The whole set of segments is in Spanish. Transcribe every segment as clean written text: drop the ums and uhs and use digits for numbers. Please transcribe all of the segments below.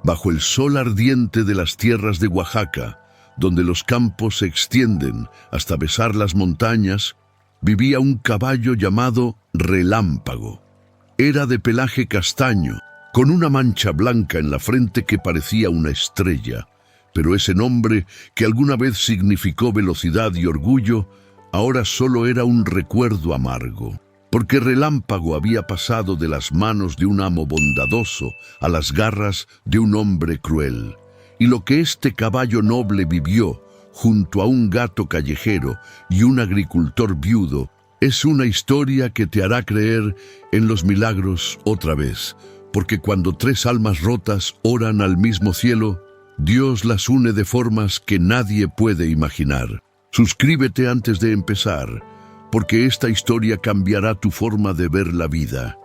bajo el sol ardiente de las tierras de Oaxaca, donde los campos se extienden hasta besar las montañas, vivía un caballo llamado Relámpago. Era de pelaje castaño, con una mancha blanca en la frente que parecía una estrella, pero ese nombre, que alguna vez significó velocidad y orgullo, ahora solo era un recuerdo amargo, porque Relámpago había pasado de las manos de un amo bondadoso a las garras de un hombre cruel. Y lo que este caballo noble vivió, junto a un gato callejero y un agricultor viudo, es una historia que te hará creer en los milagros otra vez, porque cuando tres almas rotas oran al mismo cielo, Dios las une de formas que nadie puede imaginar. Suscríbete antes de empezar, porque esta historia cambiará tu forma de ver la vida.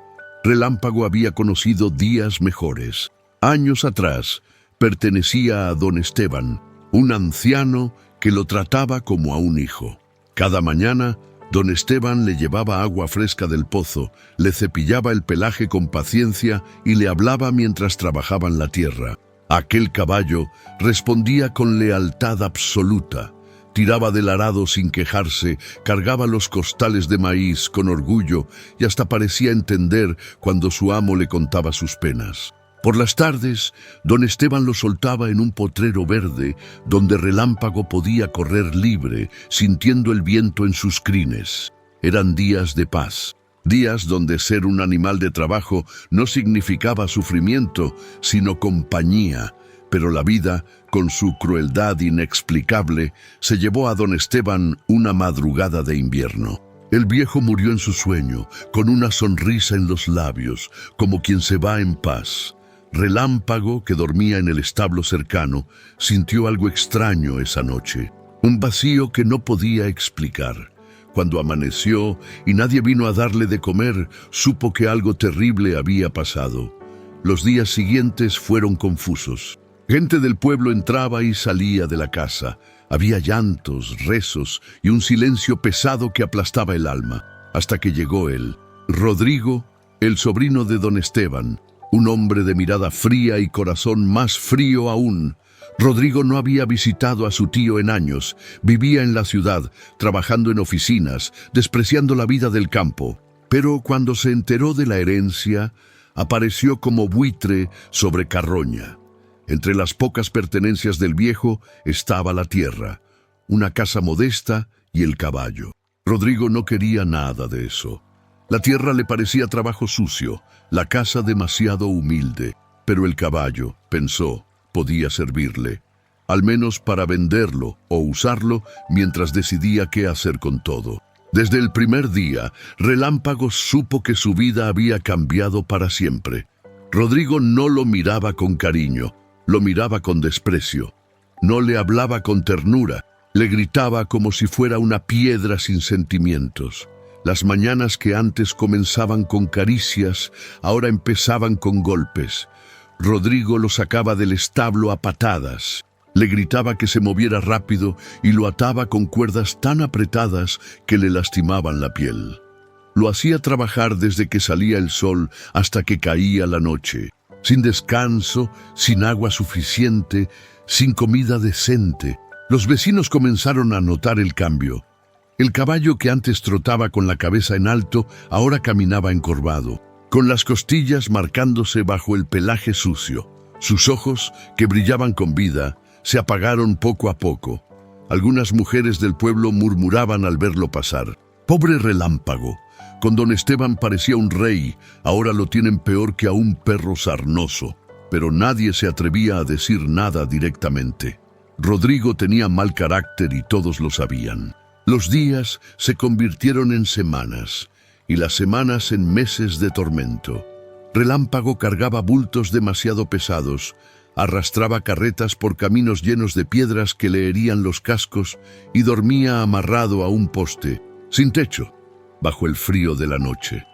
Relámpago había conocido días mejores. Años atrás, pertenecía a don Esteban, un anciano que lo trataba como a un hijo. Cada mañana, don Esteban le llevaba agua fresca del pozo, le cepillaba el pelaje con paciencia y le hablaba mientras trabajaban la tierra. Aquel caballo respondía con lealtad absoluta. Tiraba del arado sin quejarse, cargaba los costales de maíz con orgullo y hasta parecía entender cuando su amo le contaba sus penas. Por las tardes, don Esteban lo soltaba en un potrero verde donde Relámpago podía correr libre, sintiendo el viento en sus crines. Eran días de paz, días donde ser un animal de trabajo no significaba sufrimiento, sino compañía. Pero la vida, con su crueldad inexplicable, se llevó a don Esteban una madrugada de invierno. El viejo murió en su sueño, con una sonrisa en los labios, como quien se va en paz. Relámpago, que dormía en el establo cercano, sintió algo extraño esa noche, un vacío que no podía explicar. Cuando amaneció y nadie vino a darle de comer, supo que algo terrible había pasado. Los días siguientes fueron confusos. Gente del pueblo entraba y salía de la casa. Había llantos, rezos y un silencio pesado que aplastaba el alma, hasta que llegó él, Rodrigo, el sobrino de don Esteban, un hombre de mirada fría y corazón más frío aún. Rodrigo no había visitado a su tío en años, vivía en la ciudad, trabajando en oficinas, despreciando la vida del campo. Pero cuando se enteró de la herencia, apareció como buitre sobre carroña. Entre las pocas pertenencias del viejo estaba la tierra, una casa modesta y el caballo. Rodrigo no quería nada de eso. La tierra le parecía trabajo sucio, la casa demasiado humilde, pero el caballo, pensó, podía servirle, al menos para venderlo o usarlo mientras decidía qué hacer con todo. Desde el primer día, Relámpago supo que su vida había cambiado para siempre. Rodrigo no lo miraba con cariño, lo miraba con desprecio. No le hablaba con ternura, le gritaba como si fuera una piedra sin sentimientos. Las mañanas que antes comenzaban con caricias, ahora empezaban con golpes. Rodrigo lo sacaba del establo a patadas. Le gritaba que se moviera rápido y lo ataba con cuerdas tan apretadas que le lastimaban la piel. Lo hacía trabajar desde que salía el sol hasta que caía la noche, sin descanso, sin agua suficiente, sin comida decente. Los vecinos comenzaron a notar el cambio. El caballo que antes trotaba con la cabeza en alto, ahora caminaba encorvado, con las costillas marcándose bajo el pelaje sucio. Sus ojos, que brillaban con vida, se apagaron poco a poco. Algunas mujeres del pueblo murmuraban al verlo pasar. «Pobre Relámpago, con don Esteban parecía un rey, ahora lo tienen peor que a un perro sarnoso». Pero nadie se atrevía a decir nada directamente. Rodrigo tenía mal carácter y todos lo sabían. Los días se convirtieron en semanas, y las semanas en meses de tormento. Relámpago cargaba bultos demasiado pesados, arrastraba carretas por caminos llenos de piedras que le herían los cascos y dormía amarrado a un poste, sin techo, bajo el frío de la noche.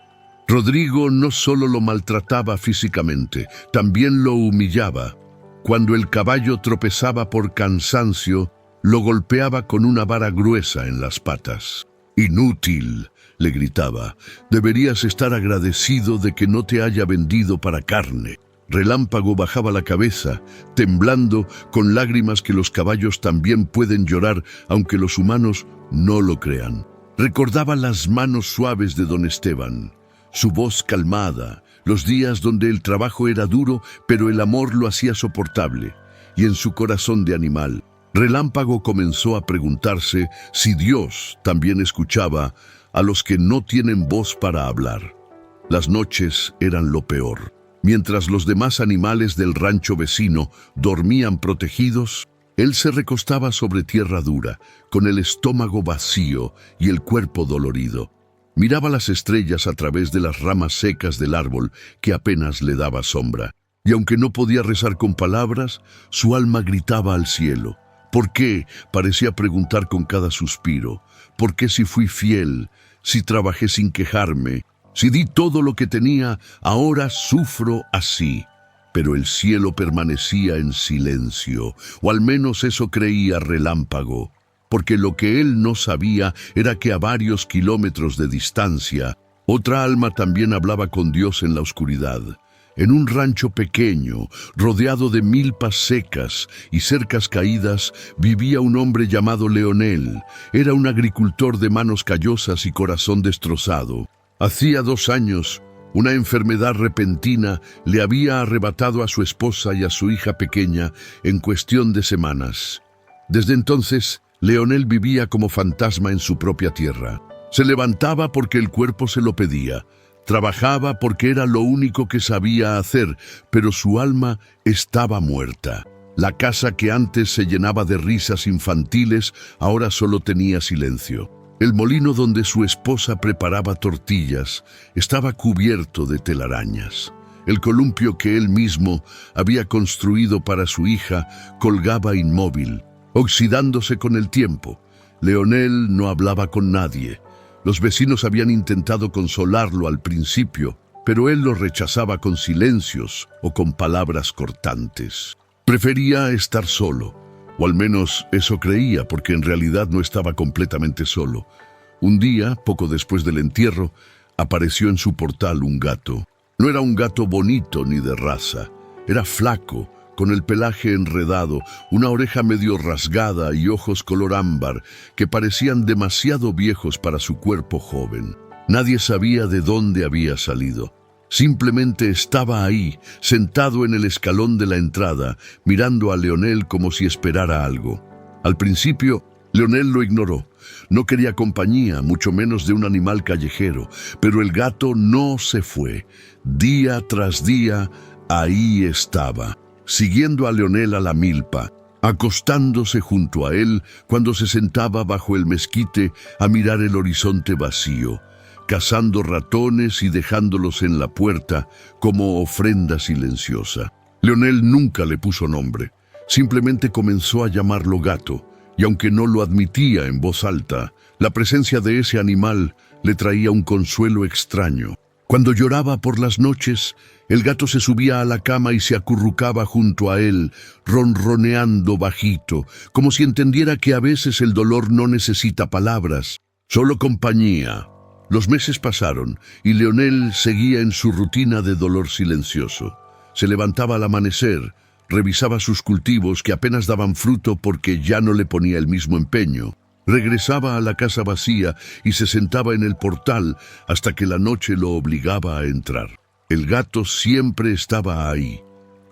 Rodrigo no solo lo maltrataba físicamente, también lo humillaba. Cuando el caballo tropezaba por cansancio, lo golpeaba con una vara gruesa en las patas. «Inútil», le gritaba, «deberías estar agradecido de que no te haya vendido para carne». Relámpago bajaba la cabeza, temblando, con lágrimas que los caballos también pueden llorar, aunque los humanos no lo crean. Recordaba las manos suaves de don Esteban, su voz calmada, los días donde el trabajo era duro, pero el amor lo hacía soportable. Y en su corazón de animal, Relámpago comenzó a preguntarse si Dios también escuchaba a los que no tienen voz para hablar. Las noches eran lo peor. Mientras los demás animales del rancho vecino dormían protegidos, él se recostaba sobre tierra dura, con el estómago vacío y el cuerpo dolorido. Miraba las estrellas a través de las ramas secas del árbol que apenas le daba sombra. Y aunque no podía rezar con palabras, su alma gritaba al cielo. ¿Por qué? Parecía preguntar con cada suspiro. ¿Por qué si fui fiel, si trabajé sin quejarme, si di todo lo que tenía, ahora sufro así? Pero el cielo permanecía en silencio, o al menos eso creía Relámpago, porque lo que él no sabía era que a varios kilómetros de distancia, otra alma también hablaba con Dios en la oscuridad. En un rancho pequeño, rodeado de milpas secas y cercas caídas, vivía un hombre llamado Leonel. Era un agricultor de manos callosas y corazón destrozado. Hacía 2 años, una enfermedad repentina le había arrebatado a su esposa y a su hija pequeña en cuestión de semanas. Desde entonces, Leonel vivía como fantasma en su propia tierra. Se levantaba porque el cuerpo se lo pedía. Trabajaba porque era lo único que sabía hacer, pero su alma estaba muerta. La casa que antes se llenaba de risas infantiles, ahora solo tenía silencio. El molino donde su esposa preparaba tortillas estaba cubierto de telarañas. El columpio que él mismo había construido para su hija colgaba inmóvil, oxidándose con el tiempo. Leonel no hablaba con nadie. Los vecinos habían intentado consolarlo al principio, pero él los rechazaba con silencios o con palabras cortantes. Prefería estar solo, o al menos eso creía, porque en realidad no estaba completamente solo. Un día, poco después del entierro, apareció en su portal un gato. No era un gato bonito ni de raza, era flaco, con el pelaje enredado, una oreja medio rasgada y ojos color ámbar que parecían demasiado viejos para su cuerpo joven. Nadie sabía de dónde había salido. Simplemente estaba ahí, sentado en el escalón de la entrada, mirando a Leonel como si esperara algo. Al principio, Leonel lo ignoró. No quería compañía, mucho menos de un animal callejero, pero el gato no se fue. Día tras día, ahí estaba, siguiendo a Leonel a la milpa, acostándose junto a él cuando se sentaba bajo el mezquite a mirar el horizonte vacío, cazando ratones y dejándolos en la puerta como ofrenda silenciosa. Leonel nunca le puso nombre, simplemente comenzó a llamarlo gato, y aunque no lo admitía en voz alta, la presencia de ese animal le traía un consuelo extraño. Cuando lloraba por las noches, el gato se subía a la cama y se acurrucaba junto a él, ronroneando bajito, como si entendiera que a veces el dolor no necesita palabras, solo compañía. Los meses pasaron y Leonel seguía en su rutina de dolor silencioso. Se levantaba al amanecer, revisaba sus cultivos que apenas daban fruto porque ya no le ponía el mismo empeño. Regresaba a la casa vacía y se sentaba en el portal hasta que la noche lo obligaba a entrar. El gato siempre estaba ahí.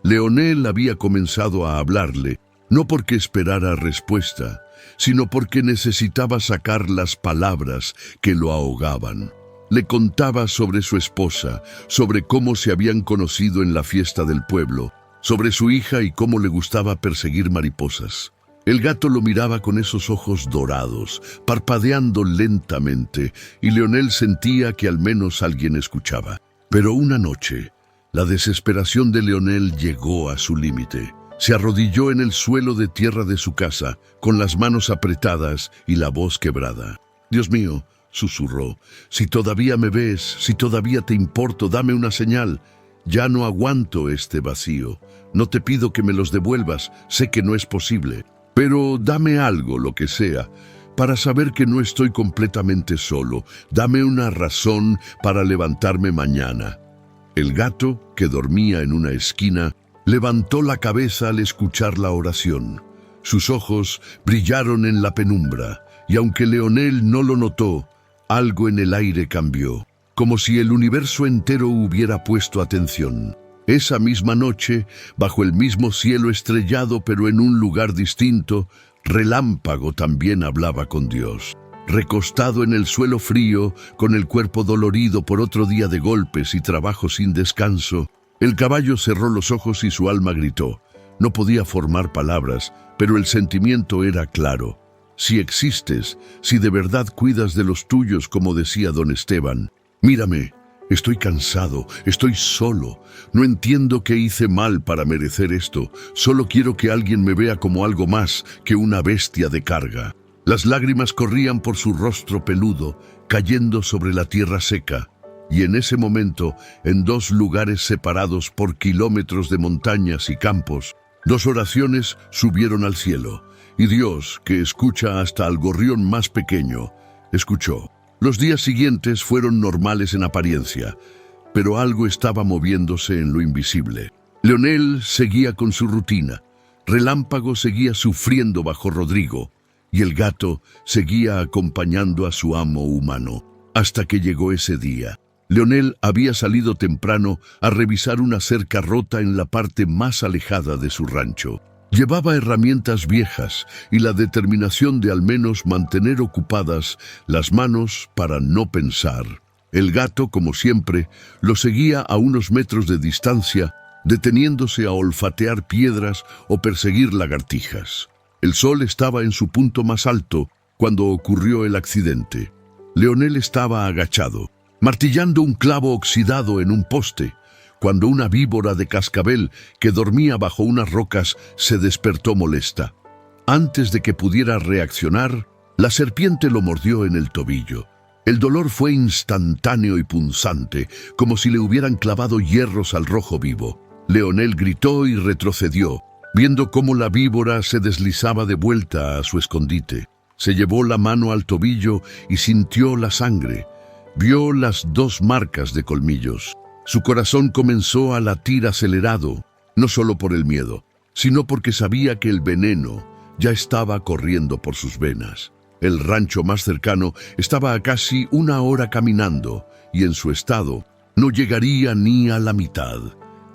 Leonel había comenzado a hablarle, no porque esperara respuesta, sino porque necesitaba sacar las palabras que lo ahogaban. Le contaba sobre su esposa, sobre cómo se habían conocido en la fiesta del pueblo, sobre su hija y cómo le gustaba perseguir mariposas. El gato lo miraba con esos ojos dorados, parpadeando lentamente, y Leonel sentía que al menos alguien escuchaba. Pero una noche, la desesperación de Leonel llegó a su límite. Se arrodilló en el suelo de tierra de su casa, con las manos apretadas y la voz quebrada. «Dios mío», susurró, «si todavía me ves, si todavía te importo, dame una señal. Ya no aguanto este vacío. No te pido que me los devuelvas, sé que no es posible. Pero dame algo, lo que sea, para saber que no estoy completamente solo. Dame una razón para levantarme mañana». El gato, que dormía en una esquina, levantó la cabeza al escuchar la oración. Sus ojos brillaron en la penumbra, y aunque Leonel no lo notó, algo en el aire cambió, como si el universo entero hubiera puesto atención. Esa misma noche, bajo el mismo cielo estrellado pero en un lugar distinto, Relámpago también hablaba con Dios. Recostado en el suelo frío, con el cuerpo dolorido por otro día de golpes y trabajo sin descanso, el caballo cerró los ojos y su alma gritó. No podía formar palabras, pero el sentimiento era claro. Si existes, si de verdad cuidas de los tuyos, como decía don Esteban, mírame, estoy cansado, estoy solo, no entiendo qué hice mal para merecer esto, solo quiero que alguien me vea como algo más que una bestia de carga. Las lágrimas corrían por su rostro peludo, cayendo sobre la tierra seca, y en ese momento, en dos lugares separados por kilómetros de montañas y campos, dos oraciones subieron al cielo, y Dios, que escucha hasta al gorrión más pequeño, escuchó. Los días siguientes fueron normales en apariencia, pero algo estaba moviéndose en lo invisible. Leonel seguía con su rutina, Relámpago seguía sufriendo bajo Rodrigo, y el gato seguía acompañando a su amo humano, hasta que llegó ese día. Leonel había salido temprano a revisar una cerca rota en la parte más alejada de su rancho. Llevaba herramientas viejas y la determinación de al menos mantener ocupadas las manos para no pensar. El gato, como siempre, lo seguía a unos metros de distancia, deteniéndose a olfatear piedras o perseguir lagartijas. El sol estaba en su punto más alto cuando ocurrió el accidente. Leonel estaba agachado, martillando un clavo oxidado en un poste, cuando una víbora de cascabel que dormía bajo unas rocas se despertó molesta. Antes de que pudiera reaccionar, la serpiente lo mordió en el tobillo. El dolor fue instantáneo y punzante, como si le hubieran clavado hierros al rojo vivo. Leonel gritó y retrocedió, viendo cómo la víbora se deslizaba de vuelta a su escondite. Se llevó la mano al tobillo y sintió la sangre. Vio las dos marcas de colmillos. Su corazón comenzó a latir acelerado, no solo por el miedo, sino porque sabía que el veneno ya estaba corriendo por sus venas. El rancho más cercano estaba a casi 1 hora caminando, y en su estado no llegaría ni a la mitad.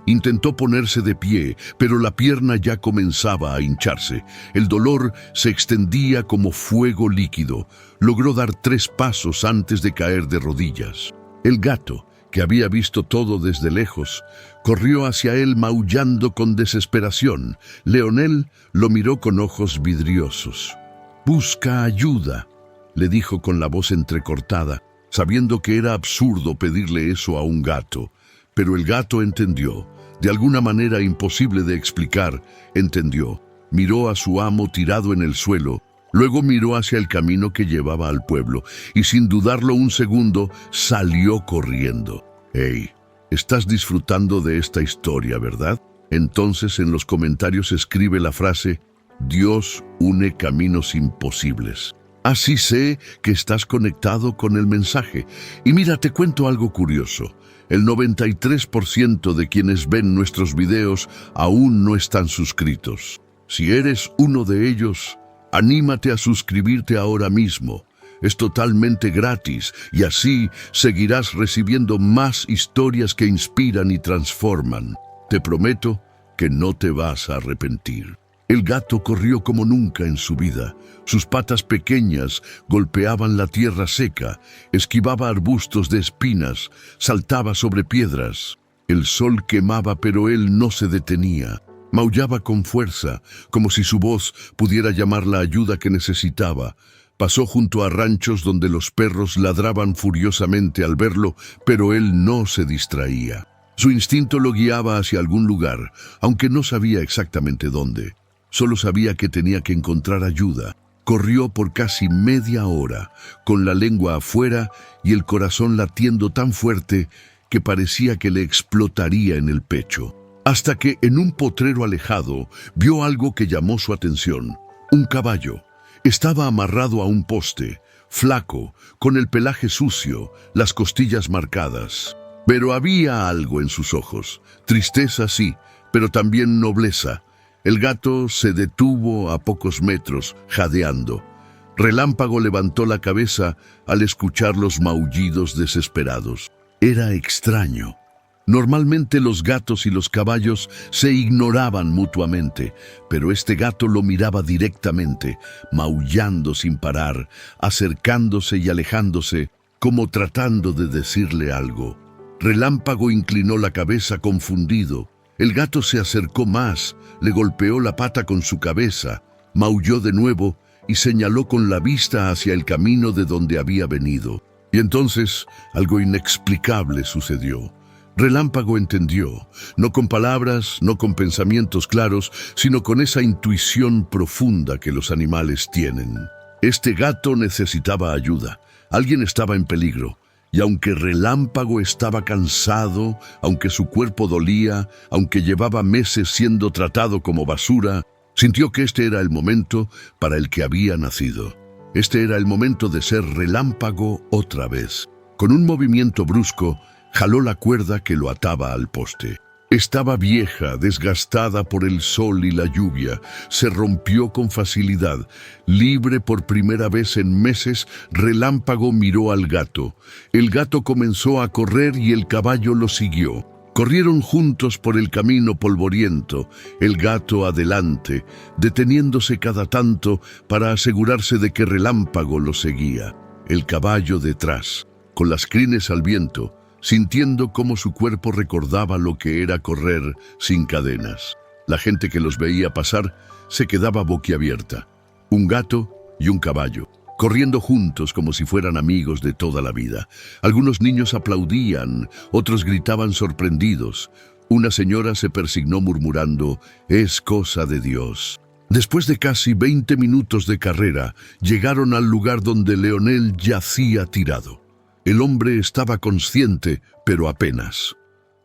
Intentó ponerse de pie, pero la pierna ya comenzaba a hincharse. El dolor se extendía como fuego líquido. Logró dar 3 pasos antes de caer de rodillas. El gato, que había visto todo desde lejos, corrió hacia él maullando con desesperación. Leonel lo miró con ojos vidriosos. «Busca ayuda», le dijo con la voz entrecortada, sabiendo que era absurdo pedirle eso a un gato. Pero el gato entendió. De alguna manera imposible de explicar, entendió. Miró a su amo tirado en el suelo, luego miró hacia el camino que llevaba al pueblo y sin dudarlo un segundo, salió corriendo. «Hey, estás disfrutando de esta historia, ¿verdad?» Entonces en los comentarios escribe la frase «Dios une caminos imposibles». Así sé que estás conectado con el mensaje. Y mira, te cuento algo curioso. El 93% de quienes ven nuestros videos aún no están suscritos. Si eres uno de ellos, anímate a suscribirte ahora mismo. Es totalmente gratis y así seguirás recibiendo más historias que inspiran y transforman. Te prometo que no te vas a arrepentir. El gato corrió como nunca en su vida. Sus patas pequeñas golpeaban la tierra seca, esquivaba arbustos de espinas, saltaba sobre piedras. El sol quemaba, pero él no se detenía. Maullaba con fuerza, como si su voz pudiera llamar la ayuda que necesitaba. Pasó junto a ranchos donde los perros ladraban furiosamente al verlo, pero él no se distraía. Su instinto lo guiaba hacia algún lugar, aunque no sabía exactamente dónde. Solo sabía que tenía que encontrar ayuda. Corrió por casi media hora, con la lengua afuera y el corazón latiendo tan fuerte que parecía que le explotaría en el pecho. Hasta que en un potrero alejado vio algo que llamó su atención. Un caballo. Estaba amarrado a un poste, flaco, con el pelaje sucio, las costillas marcadas. Pero había algo en sus ojos. Tristeza sí, pero también nobleza. El gato se detuvo a pocos metros, jadeando. Relámpago levantó la cabeza al escuchar los maullidos desesperados. Era extraño. Normalmente los gatos y los caballos se ignoraban mutuamente, pero este gato lo miraba directamente, maullando sin parar, acercándose y alejándose, como tratando de decirle algo. Relámpago inclinó la cabeza confundido. El gato se acercó más, le golpeó la pata con su cabeza, maulló de nuevo y señaló con la vista hacia el camino de donde había venido. Y entonces algo inexplicable sucedió. Relámpago entendió, no con palabras, no con pensamientos claros, sino con esa intuición profunda que los animales tienen. Este gato necesitaba ayuda. Alguien estaba en peligro. Y aunque Relámpago estaba cansado, aunque su cuerpo dolía, aunque llevaba meses siendo tratado como basura, sintió que este era el momento para el que había nacido. Este era el momento de ser Relámpago otra vez. Con un movimiento brusco, jaló la cuerda que lo ataba al poste. Estaba vieja, desgastada por el sol y la lluvia. Se rompió con facilidad. Libre por primera vez en meses, Relámpago miró al gato. El gato comenzó a correr y el caballo lo siguió. Corrieron juntos por el camino polvoriento, el gato adelante, deteniéndose cada tanto para asegurarse de que Relámpago lo seguía. El caballo detrás, con las crines al viento, sintiendo cómo su cuerpo recordaba lo que era correr sin cadenas. La gente que los veía pasar se quedaba boquiabierta. Un gato y un caballo, corriendo juntos como si fueran amigos de toda la vida. Algunos niños aplaudían, otros gritaban sorprendidos. Una señora se persignó murmurando, «Es cosa de Dios». Después de casi 20 minutos de carrera, llegaron al lugar donde Leonel yacía tirado. El hombre estaba consciente, pero apenas.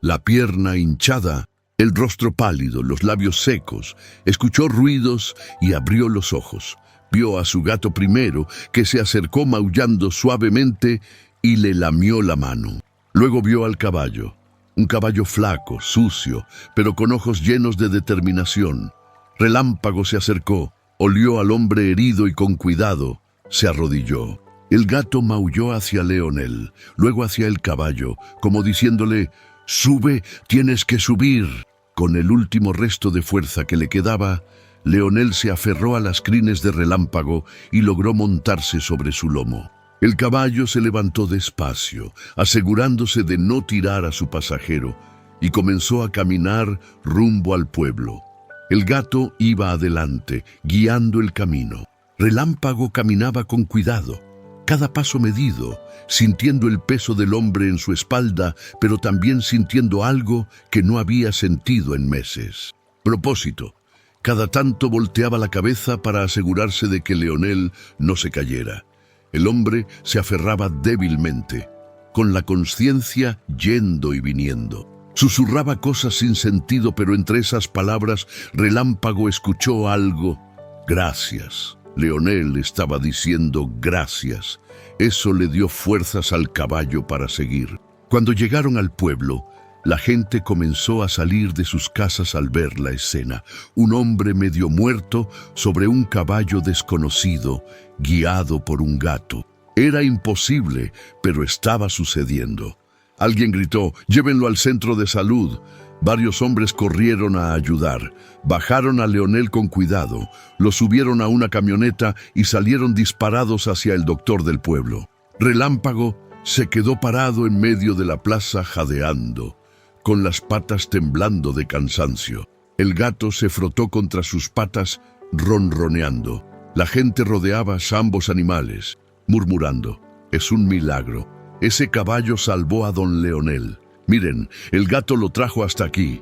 La pierna hinchada, el rostro pálido, los labios secos. Escuchó ruidos y abrió los ojos. Vio a su gato primero, que se acercó maullando suavemente y le lamió la mano. Luego vio al caballo. Un caballo flaco, sucio, pero con ojos llenos de determinación. Relámpago se acercó, olió al hombre herido y con cuidado se arrodilló. El gato maulló hacia Leonel, luego hacia el caballo, como diciéndole, «Sube, tienes que subir». Con el último resto de fuerza que le quedaba, Leonel se aferró a las crines de Relámpago y logró montarse sobre su lomo. El caballo se levantó despacio, asegurándose de no tirar a su pasajero, y comenzó a caminar rumbo al pueblo. El gato iba adelante, guiando el camino. Relámpago caminaba con cuidado, cada paso medido, sintiendo el peso del hombre en su espalda, pero también sintiendo algo que no había sentido en meses. Propósito. Cada tanto volteaba la cabeza para asegurarse de que Leonel no se cayera. El hombre se aferraba débilmente, con la conciencia yendo y viniendo. Susurraba cosas sin sentido, pero entre esas palabras Relámpago escuchó algo. «Gracias». Leonel estaba diciendo gracias. Eso le dio fuerzas al caballo para seguir. Cuando llegaron al pueblo, la gente comenzó a salir de sus casas al ver la escena. Un hombre medio muerto sobre un caballo desconocido, guiado por un gato. Era imposible, pero estaba sucediendo. Alguien gritó, «Llévenlo al centro de salud». Varios hombres corrieron a ayudar. Bajaron a Leonel con cuidado, lo subieron a una camioneta y salieron disparados hacia el doctor del pueblo. Relámpago se quedó parado en medio de la plaza jadeando, con las patas temblando de cansancio. El gato se frotó contra sus patas, ronroneando. La gente rodeaba a ambos animales, murmurando, «Es un milagro. Ese caballo salvó a don Leonel. Miren, el gato lo trajo hasta aquí».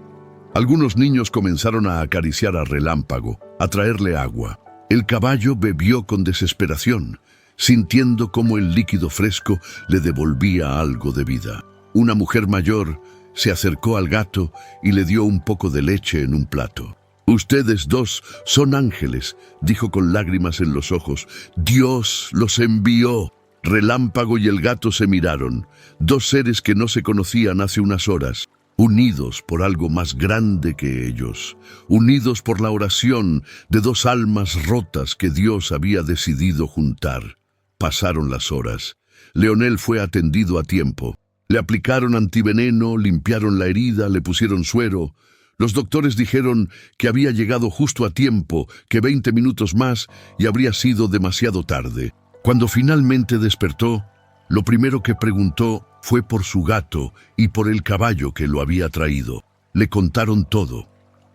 Algunos niños comenzaron a acariciar a Relámpago, a traerle agua. El caballo bebió con desesperación, sintiendo cómo el líquido fresco le devolvía algo de vida. Una mujer mayor se acercó al gato y le dio un poco de leche en un plato. «Ustedes dos son ángeles», dijo con lágrimas en los ojos. «Dios los envió». Relámpago y el gato se miraron, dos seres que no se conocían hace unas horas, unidos por algo más grande que ellos, unidos por la oración de dos almas rotas que Dios había decidido juntar. Pasaron las horas. Leonel fue atendido a tiempo. Le aplicaron antiveneno, limpiaron la herida, le pusieron suero. Los doctores dijeron que había llegado justo a tiempo, que 20 minutos más y habría sido demasiado tarde. Cuando finalmente despertó, lo primero que preguntó fue por su gato y por el caballo que lo había traído. Le contaron todo.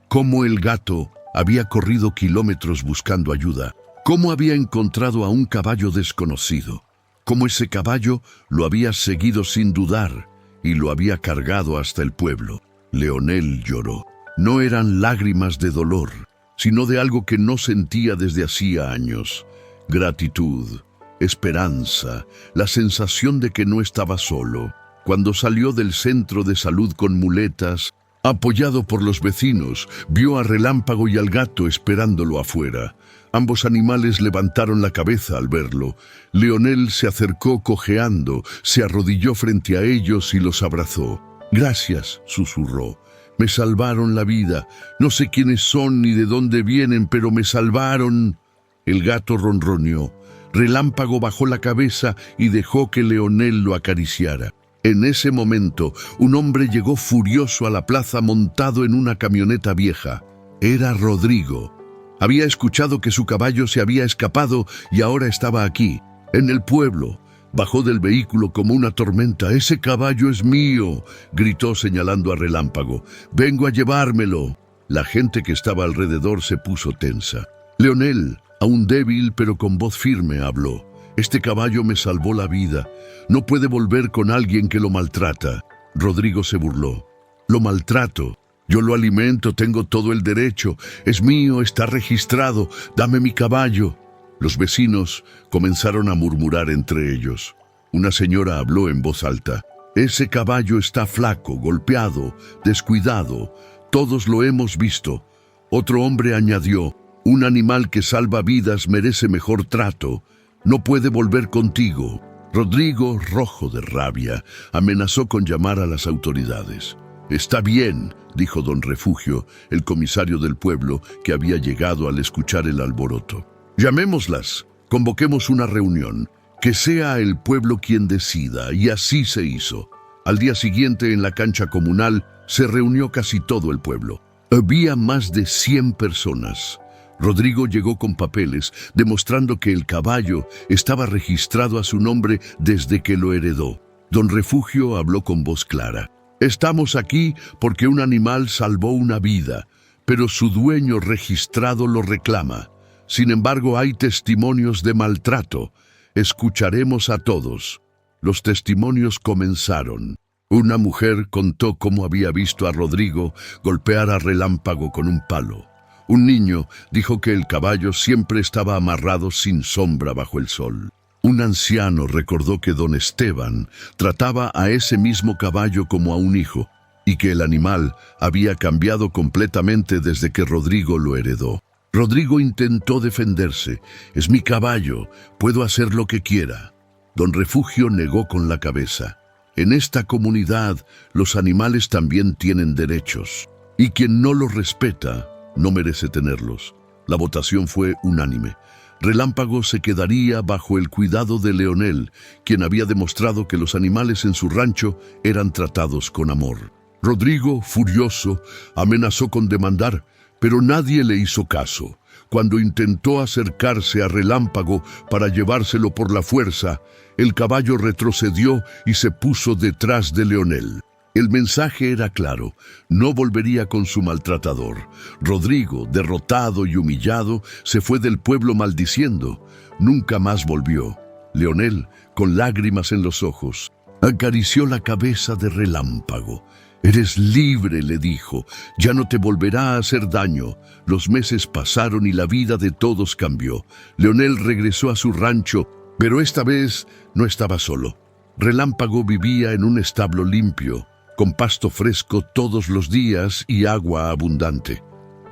Cómo el gato había corrido kilómetros buscando ayuda. Cómo había encontrado a un caballo desconocido. Cómo ese caballo lo había seguido sin dudar y lo había cargado hasta el pueblo. Leonel lloró. No eran lágrimas de dolor, sino de algo que no sentía desde hacía años. Gratitud, esperanza, la sensación de que no estaba solo. Cuando salió del centro de salud con muletas, apoyado por los vecinos, vio a Relámpago y al gato esperándolo afuera. Ambos animales levantaron la cabeza al verlo. Leonel se acercó cojeando, se arrodilló frente a ellos y los abrazó. «Gracias», susurró. «Me salvaron la vida. No sé quiénes son ni de dónde vienen, pero me salvaron». El gato ronroneó. Relámpago bajó la cabeza y dejó que Leonel lo acariciara. En ese momento, un hombre llegó furioso a la plaza montado en una camioneta vieja. Era Rodrigo. Había escuchado que su caballo se había escapado y ahora estaba aquí, en el pueblo. Bajó del vehículo como una tormenta. «¡Ese caballo es mío!», gritó señalando a Relámpago. «¡Vengo a llevármelo!». La gente que estaba alrededor se puso tensa. Leonel, aún débil pero con voz firme, habló. «Este caballo me salvó la vida. No puede volver con alguien que lo maltrata». Rodrigo se burló. «Lo maltrato. Yo lo alimento, tengo todo el derecho. Es mío, está registrado. Dame mi caballo». Los vecinos comenzaron a murmurar entre ellos. Una señora habló en voz alta. «Ese caballo está flaco, golpeado, descuidado. Todos lo hemos visto». Otro hombre añadió. «Un animal que salva vidas merece mejor trato. No puede volver contigo». Rodrigo, rojo de rabia, amenazó con llamar a las autoridades. «Está bien», dijo don Refugio, el comisario del pueblo, que había llegado al escuchar el alboroto. «Llamémoslas, convoquemos una reunión, que sea el pueblo quien decida», y así se hizo. Al día siguiente, en la cancha comunal, se reunió casi todo el pueblo. Había más de 100 personas. Rodrigo llegó con papeles, demostrando que el caballo estaba registrado a su nombre desde que lo heredó. Don Refugio habló con voz clara. «Estamos aquí porque un animal salvó una vida, pero su dueño registrado lo reclama. Sin embargo, hay testimonios de maltrato. Escucharemos a todos». Los testimonios comenzaron. Una mujer contó cómo había visto a Rodrigo golpear a Relámpago con un palo. Un niño dijo que el caballo siempre estaba amarrado sin sombra bajo el sol. Un anciano recordó que don Esteban trataba a ese mismo caballo como a un hijo y que el animal había cambiado completamente desde que Rodrigo lo heredó. Rodrigo intentó defenderse. «Es mi caballo, puedo hacer lo que quiera». Don Refugio negó con la cabeza. «En esta comunidad, los animales también tienen derechos, y quien no los respeta no merece tenerlos». La votación fue unánime. Relámpago se quedaría bajo el cuidado de Leonel, quien había demostrado que los animales en su rancho eran tratados con amor. Rodrigo, furioso, amenazó con demandar, pero nadie le hizo caso. Cuando intentó acercarse a Relámpago para llevárselo por la fuerza, el caballo retrocedió y se puso detrás de Leonel. El mensaje era claro, no volvería con su maltratador. Rodrigo, derrotado y humillado, se fue del pueblo maldiciendo. Nunca más volvió. Leonel, con lágrimas en los ojos, acarició la cabeza de Relámpago. «Eres libre», le dijo, «ya no te volverá a hacer daño». Los meses pasaron y la vida de todos cambió. Leonel regresó a su rancho, pero esta vez no estaba solo. Relámpago vivía en un establo limpio, con pasto fresco todos los días y agua abundante.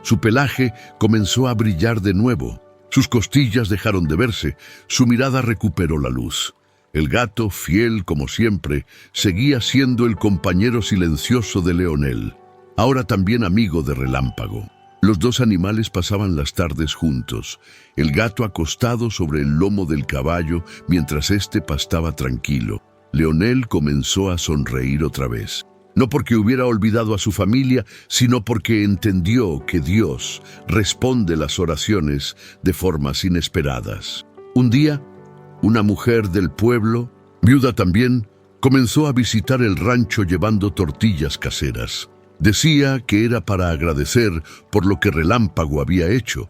Su pelaje comenzó a brillar de nuevo. Sus costillas dejaron de verse. Su mirada recuperó la luz. El gato, fiel como siempre, seguía siendo el compañero silencioso de Leonel, ahora también amigo de Relámpago. Los dos animales pasaban las tardes juntos, el gato acostado sobre el lomo del caballo mientras éste pastaba tranquilo. Leonel comenzó a sonreír otra vez. No porque hubiera olvidado a su familia, sino porque entendió que Dios responde las oraciones de formas inesperadas. Un día, una mujer del pueblo, viuda también, comenzó a visitar el rancho llevando tortillas caseras. Decía que era para agradecer por lo que Relámpago había hecho,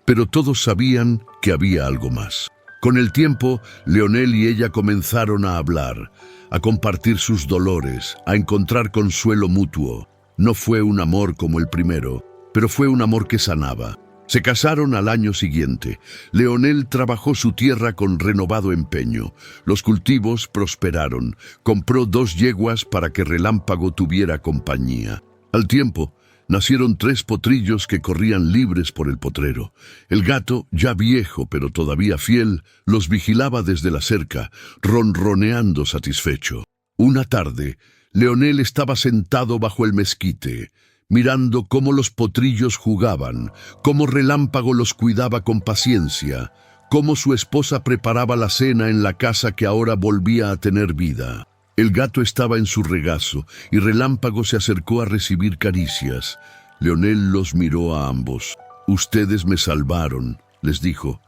pero todos sabían que había algo más. Con el tiempo, Leonel y ella comenzaron a hablar, a compartir sus dolores, a encontrar consuelo mutuo. No fue un amor como el primero, pero fue un amor que sanaba. Se casaron al año siguiente. Leonel trabajó su tierra con renovado empeño. Los cultivos prosperaron. Compró 2 yeguas para que Relámpago tuviera compañía. Al tiempo, nacieron 3 potrillos que corrían libres por el potrero. El gato, ya viejo pero todavía fiel, los vigilaba desde la cerca, ronroneando satisfecho. Una tarde, Leonel estaba sentado bajo el mezquite, mirando cómo los potrillos jugaban, cómo Relámpago los cuidaba con paciencia, cómo su esposa preparaba la cena en la casa que ahora volvía a tener vida. El gato estaba en su regazo y Relámpago se acercó a recibir caricias. Leonel los miró a ambos. «Ustedes me salvaron», les dijo,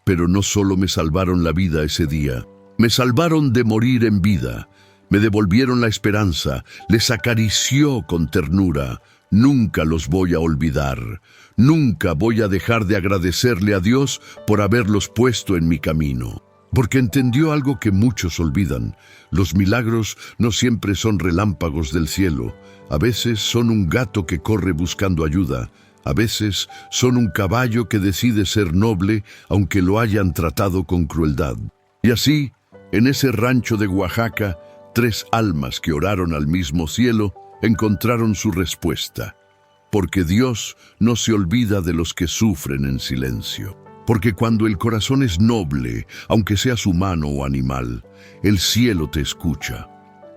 «pero no solo me salvaron la vida ese día, me salvaron de morir en vida. Me devolvieron la esperanza, les acarició con ternura. Nunca los voy a olvidar. Nunca voy a dejar de agradecerle a Dios por haberlos puesto en mi camino». Porque entendió algo que muchos olvidan. Los milagros no siempre son relámpagos del cielo. A veces son un gato que corre buscando ayuda. A veces son un caballo que decide ser noble aunque lo hayan tratado con crueldad. Y así, en ese rancho de Oaxaca, 3 almas que oraron al mismo cielo encontraron su respuesta. Porque Dios no se olvida de los que sufren en silencio. Porque cuando el corazón es noble, aunque seas humano o animal, el cielo te escucha.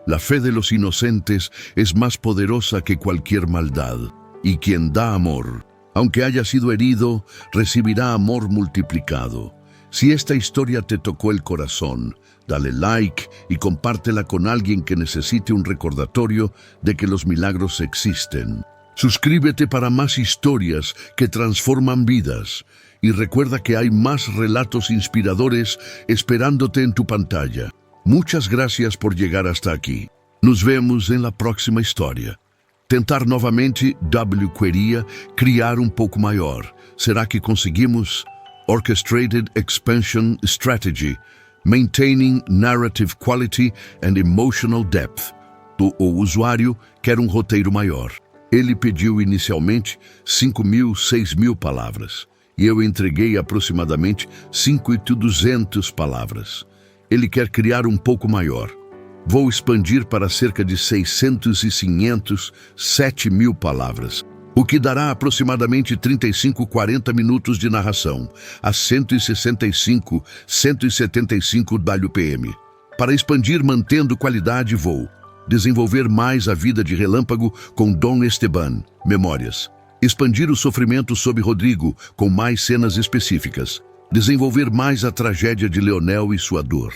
La fe de los inocentes es más poderosa que cualquier maldad, y quien da amor, aunque haya sido herido, recibirá amor multiplicado. Si esta historia te tocó el corazón, dale like y compártela con alguien que necesite un recordatorio de que los milagros existen. Suscríbete para más historias que transforman vidas. Y recuerda que hay más relatos inspiradores esperándote en tu pantalla. Muchas gracias por llegar hasta aquí. Nos vemos en la próxima historia. Tentar novamente, W queria criar um pouco maior. Será que conseguimos? Orchestrated Expansion Strategy, Maintaining Narrative Quality and Emotional Depth. O usuário quer um roteiro maior. Ele pediu inicialmente 5.000, 6.000 palavras. E eu entreguei aproximadamente 5.200 palavras. Ele quer criar um pouco maior. Vou expandir para cerca de 600 e 500, 7.000 palavras, o que dará aproximadamente 35, 40 minutos de narração, a 165, 175 WPM. Para expandir mantendo qualidade, vou desenvolver mais a vida de Relâmpago com Dom Esteban, Memórias. Expandir o sofrimento sob Rodrigo, com mais cenas específicas. Desenvolver mais a tragédia de Leonel e sua dor.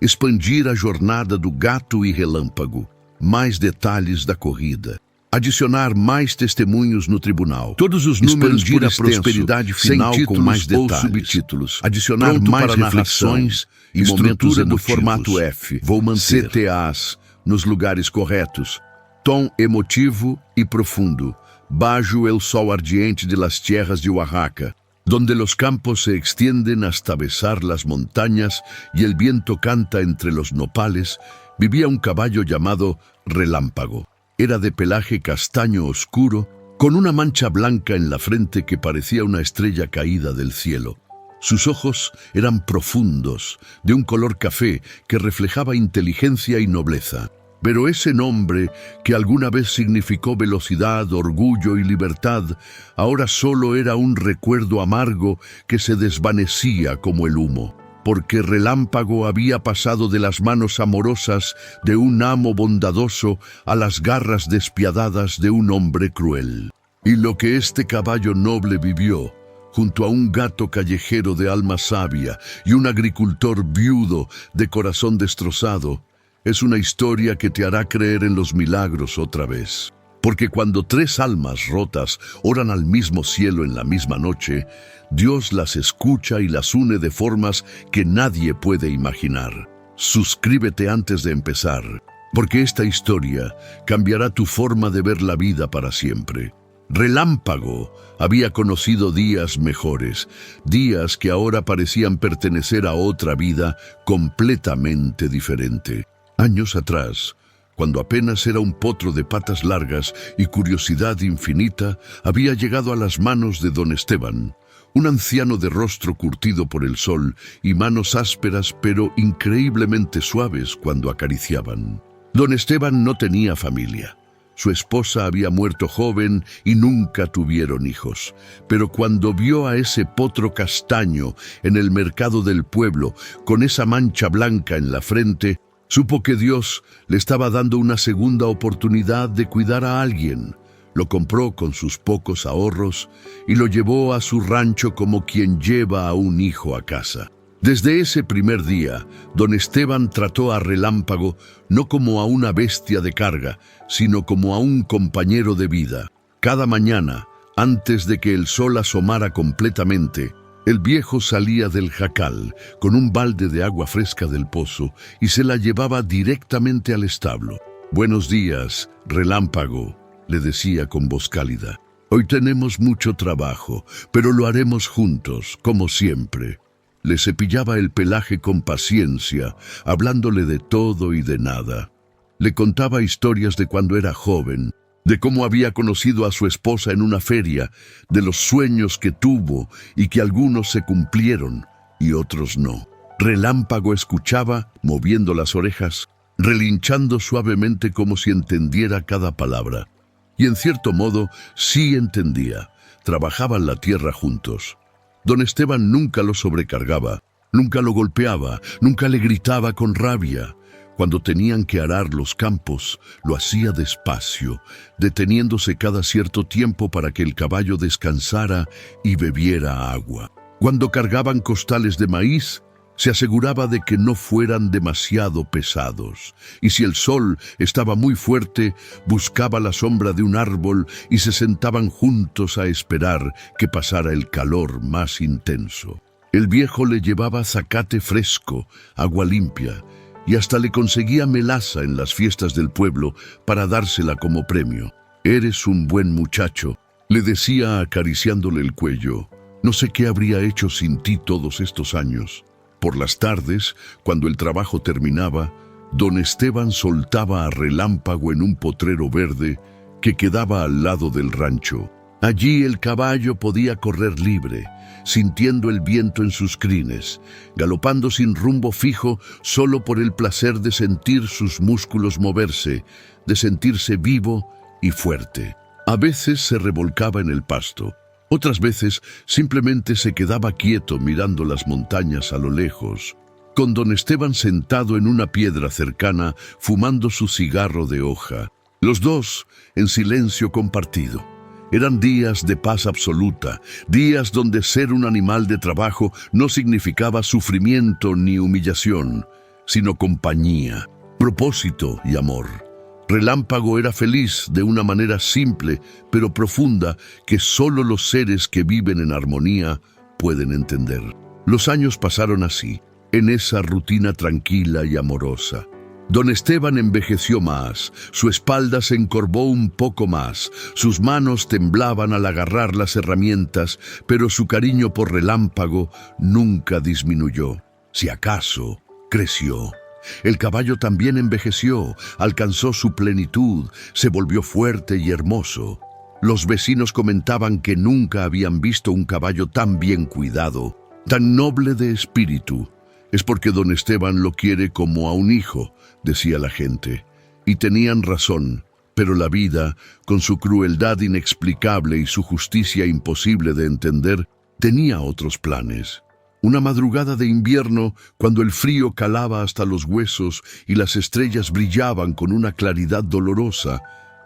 Expandir a jornada do gato e Relâmpago. Mais detalhes da corrida. Adicionar mais testemunhos no tribunal. Todos os números por extenso, a prosperidade final com mais detalhes. Subtítulos. Adicionar mais reflexões e estrutura do formato F. Vou manter CTAs nos lugares corretos. Tom emotivo e profundo. Bajo el sol ardiente de las tierras de Oaxaca, donde los campos se extienden hasta besar las montañas y el viento canta entre los nopales, vivía un caballo llamado Relámpago. Era de pelaje castaño oscuro, con una mancha blanca en la frente que parecía una estrella caída del cielo. Sus ojos eran profundos, de un color café que reflejaba inteligencia y nobleza. Pero ese nombre, que alguna vez significó velocidad, orgullo y libertad, ahora solo era un recuerdo amargo que se desvanecía como el humo. porque Relámpago había pasado de las manos amorosas de un amo bondadoso a las garras despiadadas de un hombre cruel. Y lo que este caballo noble vivió, junto a un gato callejero de alma sabia y un agricultor viudo de corazón destrozado, es una historia que te hará creer en los milagros otra vez. Porque cuando tres almas rotas oran al mismo cielo en la misma noche, Dios las escucha y las une de formas que nadie puede imaginar. Suscríbete antes de empezar, porque esta historia cambiará tu forma de ver la vida para siempre. Relámpago había conocido días mejores, días que ahora parecían pertenecer a otra vida completamente diferente. Años atrás, cuando apenas era un potro de patas largas y curiosidad infinita, había llegado a las manos de don Esteban, un anciano de rostro curtido por el sol y manos ásperas pero increíblemente suaves cuando acariciaban. Don Esteban no tenía familia. Su esposa había muerto joven y nunca tuvieron hijos. Pero cuando vio a ese potro castaño en el mercado del pueblo, con esa mancha blanca en la frente, supo que Dios le estaba dando una segunda oportunidad de cuidar a alguien. Lo compró con sus pocos ahorros y lo llevó a su rancho como quien lleva a un hijo a casa. Desde ese primer día, don Esteban trató a Relámpago no como a una bestia de carga, sino como a un compañero de vida. Cada mañana, antes de que el sol asomara completamente, el viejo salía del jacal con un balde de agua fresca del pozo y se la llevaba directamente al establo. «Buenos días, Relámpago», le decía con voz cálida. «Hoy tenemos mucho trabajo, pero lo haremos juntos, como siempre». Le cepillaba el pelaje con paciencia, hablándole de todo y de nada. Le contaba historias de cuando era joven, de cómo había conocido a su esposa en una feria, de los sueños que tuvo y que algunos se cumplieron y otros no. Relámpago escuchaba, moviendo las orejas, relinchando suavemente como si entendiera cada palabra. Y en cierto modo sí entendía. Trabajaban la tierra juntos. Don Esteban nunca lo sobrecargaba, nunca lo golpeaba, nunca le gritaba con rabia. Cuando tenían que arar los campos, lo hacía despacio, deteniéndose cada cierto tiempo para que el caballo descansara y bebiera agua. Cuando cargaban costales de maíz, se aseguraba de que no fueran demasiado pesados, y si el sol estaba muy fuerte, buscaba la sombra de un árbol y se sentaban juntos a esperar que pasara el calor más intenso. El viejo le llevaba zacate fresco, agua limpia, y hasta le conseguía melaza en las fiestas del pueblo para dársela como premio. «Eres un buen muchacho», le decía acariciándole el cuello. «No sé qué habría hecho sin ti todos estos años». Por las tardes, cuando el trabajo terminaba, don Esteban soltaba a Relámpago en un potrero verde que quedaba al lado del rancho. Allí el caballo podía correr libre, sintiendo el viento en sus crines, galopando sin rumbo fijo solo por el placer de sentir sus músculos moverse, de sentirse vivo y fuerte. A veces se revolcaba en el pasto. Otras veces simplemente se quedaba quieto mirando las montañas a lo lejos, con don Esteban sentado en una piedra cercana fumando su cigarro de hoja. Los dos en silencio compartido. Eran días de paz absoluta, días donde ser un animal de trabajo no significaba sufrimiento ni humillación, sino compañía, propósito y amor. Relámpago era feliz de una manera simple, pero profunda, que solo los seres que viven en armonía pueden entender. Los años pasaron así, en esa rutina tranquila y amorosa. Don Esteban envejeció más, su espalda se encorvó un poco más, sus manos temblaban al agarrar las herramientas, pero su cariño por Relámpago nunca disminuyó. Si acaso, creció. El caballo también envejeció, alcanzó su plenitud, se volvió fuerte y hermoso. Los vecinos comentaban que nunca habían visto un caballo tan bien cuidado, tan noble de espíritu. «Es porque don Esteban lo quiere como a un hijo», decía la gente. Y tenían razón, pero la vida, con su crueldad inexplicable y su justicia imposible de entender, tenía otros planes. Una madrugada de invierno, cuando el frío calaba hasta los huesos y las estrellas brillaban con una claridad dolorosa,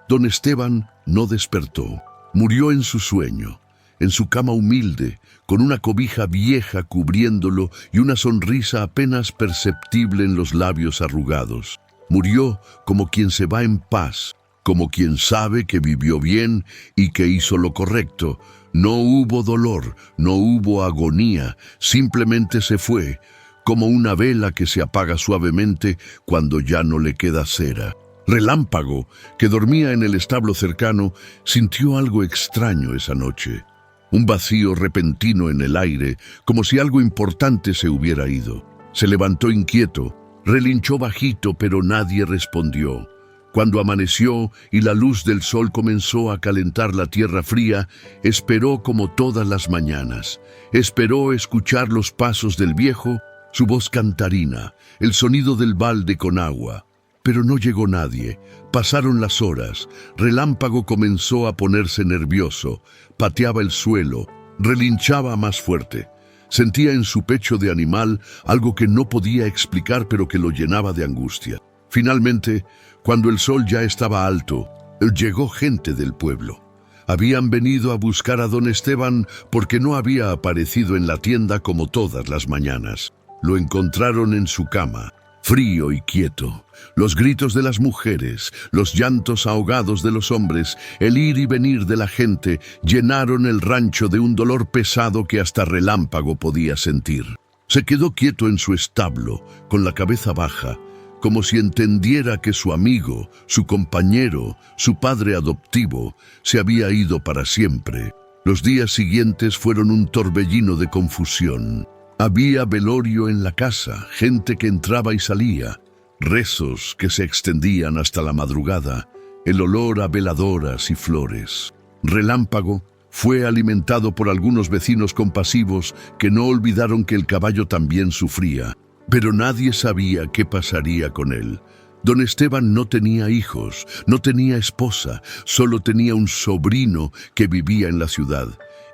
don Esteban no despertó. Murió en su sueño, en su cama humilde, con una cobija vieja cubriéndolo y una sonrisa apenas perceptible en los labios arrugados. Murió como quien se va en paz, como quien sabe que vivió bien y que hizo lo correcto. No hubo dolor, no hubo agonía, simplemente se fue, como una vela que se apaga suavemente cuando ya no le queda cera. Relámpago, que dormía en el establo cercano, sintió algo extraño esa noche. Un vacío repentino en el aire, como si algo importante se hubiera ido. Se levantó inquieto, relinchó bajito, pero nadie respondió. Cuando amaneció y la luz del sol comenzó a calentar la tierra fría, esperó como todas las mañanas. Esperó escuchar los pasos del viejo, su voz cantarina, el sonido del balde con agua. Pero no llegó nadie. Pasaron las horas. Relámpago comenzó a ponerse nervioso. Pateaba el suelo. Relinchaba más fuerte. Sentía en su pecho de animal algo que no podía explicar, pero que lo llenaba de angustia. Finalmente, cuando el sol ya estaba alto, llegó gente del pueblo. Habían venido a buscar a don Esteban porque no había aparecido en la tienda como todas las mañanas. Lo encontraron en su cama, frío y quieto. Los gritos de las mujeres, los llantos ahogados de los hombres, el ir y venir de la gente llenaron el rancho de un dolor pesado que hasta Relámpago podía sentir. Se quedó quieto en su establo, con la cabeza baja, como si entendiera que su amigo, su compañero, su padre adoptivo, se había ido para siempre. Los días siguientes fueron un torbellino de confusión. Había velorio en la casa, gente que entraba y salía, rezos que se extendían hasta la madrugada, el olor a veladoras y flores. Relámpago fue alimentado por algunos vecinos compasivos que no olvidaron que el caballo también sufría. Pero nadie sabía qué pasaría con él. Don Esteban no tenía hijos, no tenía esposa, solo tenía un sobrino que vivía en la ciudad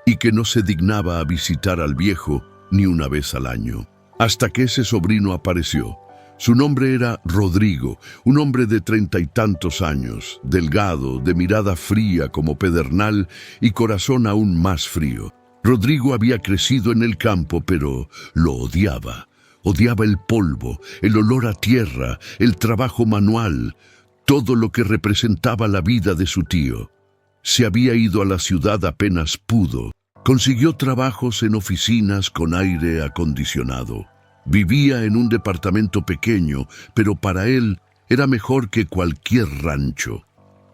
y que no se dignaba a visitar al viejo ni una vez al año. Hasta que ese sobrino apareció. Su nombre era Rodrigo, un hombre de 30 y tantos años, delgado, de mirada fría como pedernal y corazón aún más frío. Rodrigo había crecido en el campo, pero lo odiaba. Odiaba el polvo, el olor a tierra, el trabajo manual, todo lo que representaba la vida de su tío. Se había ido a la ciudad apenas pudo. Consiguió trabajos en oficinas con aire acondicionado. Vivía en un departamento pequeño, pero para él era mejor que cualquier rancho.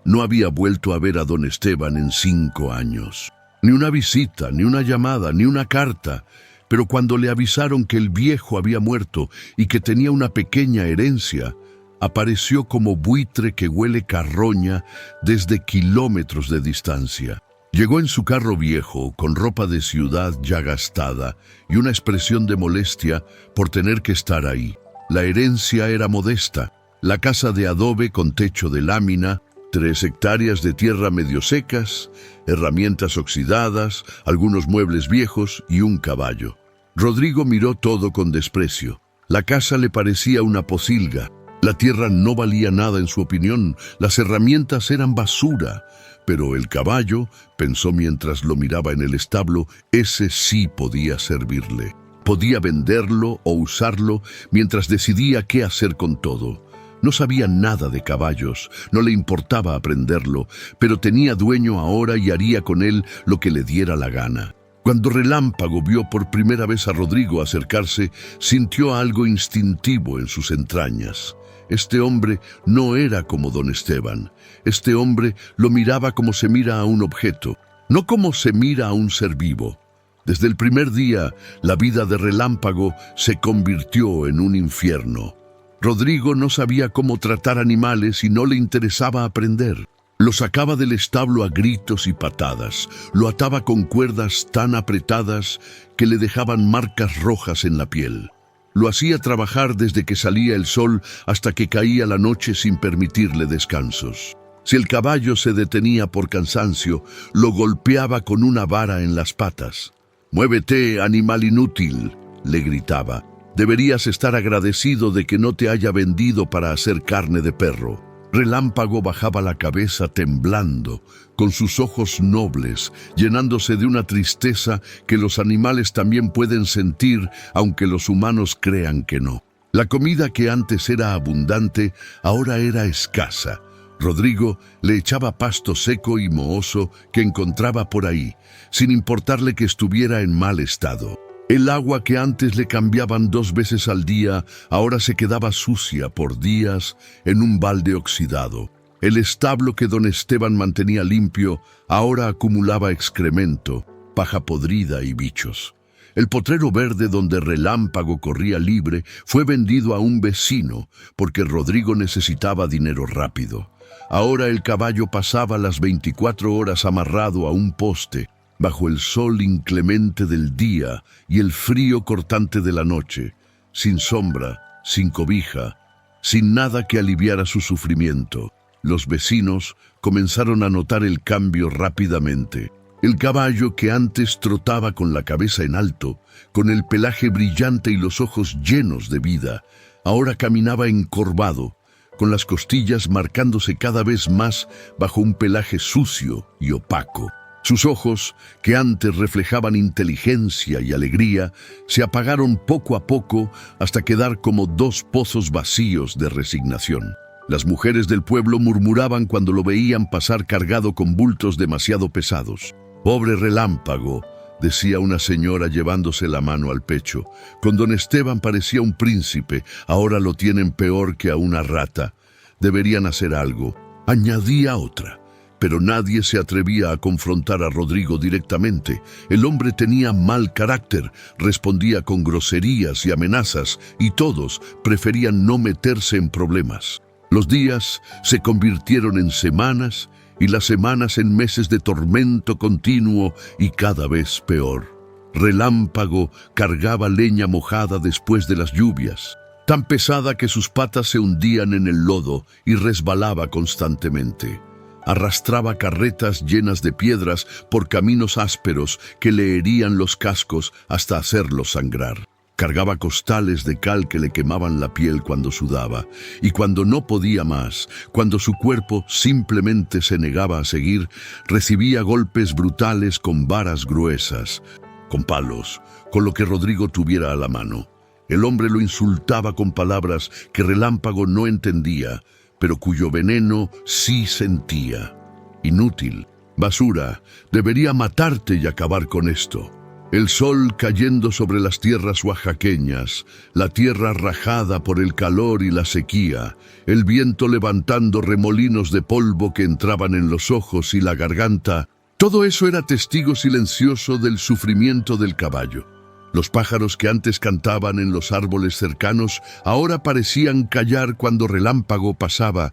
No había vuelto a ver a don Esteban en 5 años. Ni una visita, ni una llamada, ni una carta. Pero cuando le avisaron que el viejo había muerto y que tenía una pequeña herencia, apareció como buitre que huele carroña desde kilómetros de distancia. Llegó en su carro viejo, con ropa de ciudad ya gastada y una expresión de molestia por tener que estar ahí. La herencia era modesta, la casa de adobe con techo de lámina, 3 hectáreas de tierra medio secas, herramientas oxidadas, algunos muebles viejos y un caballo. Rodrigo miró todo con desprecio. La casa le parecía una pocilga. La tierra no valía nada en su opinión, las herramientas eran basura. Pero el caballo, pensó mientras lo miraba en el establo, ese sí podía servirle. Podía venderlo o usarlo mientras decidía qué hacer con todo. No sabía nada de caballos, no le importaba aprenderlo, pero tenía dueño ahora y haría con él lo que le diera la gana. Cuando Relámpago vio por primera vez a Rodrigo acercarse, sintió algo instintivo en sus entrañas. Este hombre no era como don Esteban. Este hombre lo miraba como se mira a un objeto, no como se mira a un ser vivo. Desde el primer día, la vida de Relámpago se convirtió en un infierno. Rodrigo no sabía cómo tratar animales y no le interesaba aprender. Lo sacaba del establo a gritos y patadas, lo ataba con cuerdas tan apretadas que le dejaban marcas rojas en la piel. Lo hacía trabajar desde que salía el sol hasta que caía la noche sin permitirle descansos. Si el caballo se detenía por cansancio, lo golpeaba con una vara en las patas. «Muévete, animal inútil», le gritaba. «Deberías estar agradecido de que no te haya vendido para hacer carne de perro». Relámpago bajaba la cabeza temblando, con sus ojos nobles, llenándose de una tristeza que los animales también pueden sentir, aunque los humanos crean que no. La comida que antes era abundante, ahora era escasa. Rodrigo le echaba pasto seco y mohoso que encontraba por ahí, sin importarle que estuviera en mal estado. El agua que antes le cambiaban 2 veces al día, ahora se quedaba sucia por días en un balde oxidado. El establo que don Esteban mantenía limpio, ahora acumulaba excremento, paja podrida y bichos. El potrero verde donde Relámpago corría libre fue vendido a un vecino porque Rodrigo necesitaba dinero rápido. Ahora el caballo pasaba las 24 horas amarrado a un poste, bajo el sol inclemente del día y el frío cortante de la noche, sin sombra, sin cobija, sin nada que aliviara su sufrimiento. Los vecinos comenzaron a notar el cambio rápidamente. El caballo que antes trotaba con la cabeza en alto, con el pelaje brillante y los ojos llenos de vida, ahora caminaba encorvado, con las costillas marcándose cada vez más bajo un pelaje sucio y opaco. Sus ojos, que antes reflejaban inteligencia y alegría, se apagaron poco a poco hasta quedar como 2 pozos vacíos de resignación. Las mujeres del pueblo murmuraban cuando lo veían pasar cargado con bultos demasiado pesados. «Pobre Relámpago», decía una señora llevándose la mano al pecho. «Con don Esteban parecía un príncipe, ahora lo tienen peor que a una rata. Deberían hacer algo», añadía otra. Pero nadie se atrevía a confrontar a Rodrigo directamente. El hombre tenía mal carácter, respondía con groserías y amenazas, y todos preferían no meterse en problemas. Los días se convirtieron en semanas, y las semanas en meses de tormento continuo y cada vez peor. Relámpago cargaba leña mojada después de las lluvias, tan pesada que sus patas se hundían en el lodo y resbalaba constantemente. Arrastraba carretas llenas de piedras por caminos ásperos que le herían los cascos hasta hacerlos sangrar. Cargaba costales de cal que le quemaban la piel cuando sudaba, y cuando no podía más, cuando su cuerpo simplemente se negaba a seguir, recibía golpes brutales con varas gruesas, con palos, con lo que Rodrigo tuviera a la mano. El hombre lo insultaba con palabras que Relámpago no entendía, pero cuyo veneno sí sentía. «Inútil, basura, debería matarte y acabar con esto». El sol cayendo sobre las tierras oaxaqueñas, la tierra rajada por el calor y la sequía, el viento levantando remolinos de polvo que entraban en los ojos y la garganta, todo eso era testigo silencioso del sufrimiento del caballo. Los pájaros que antes cantaban en los árboles cercanos ahora parecían callar cuando Relámpago pasaba,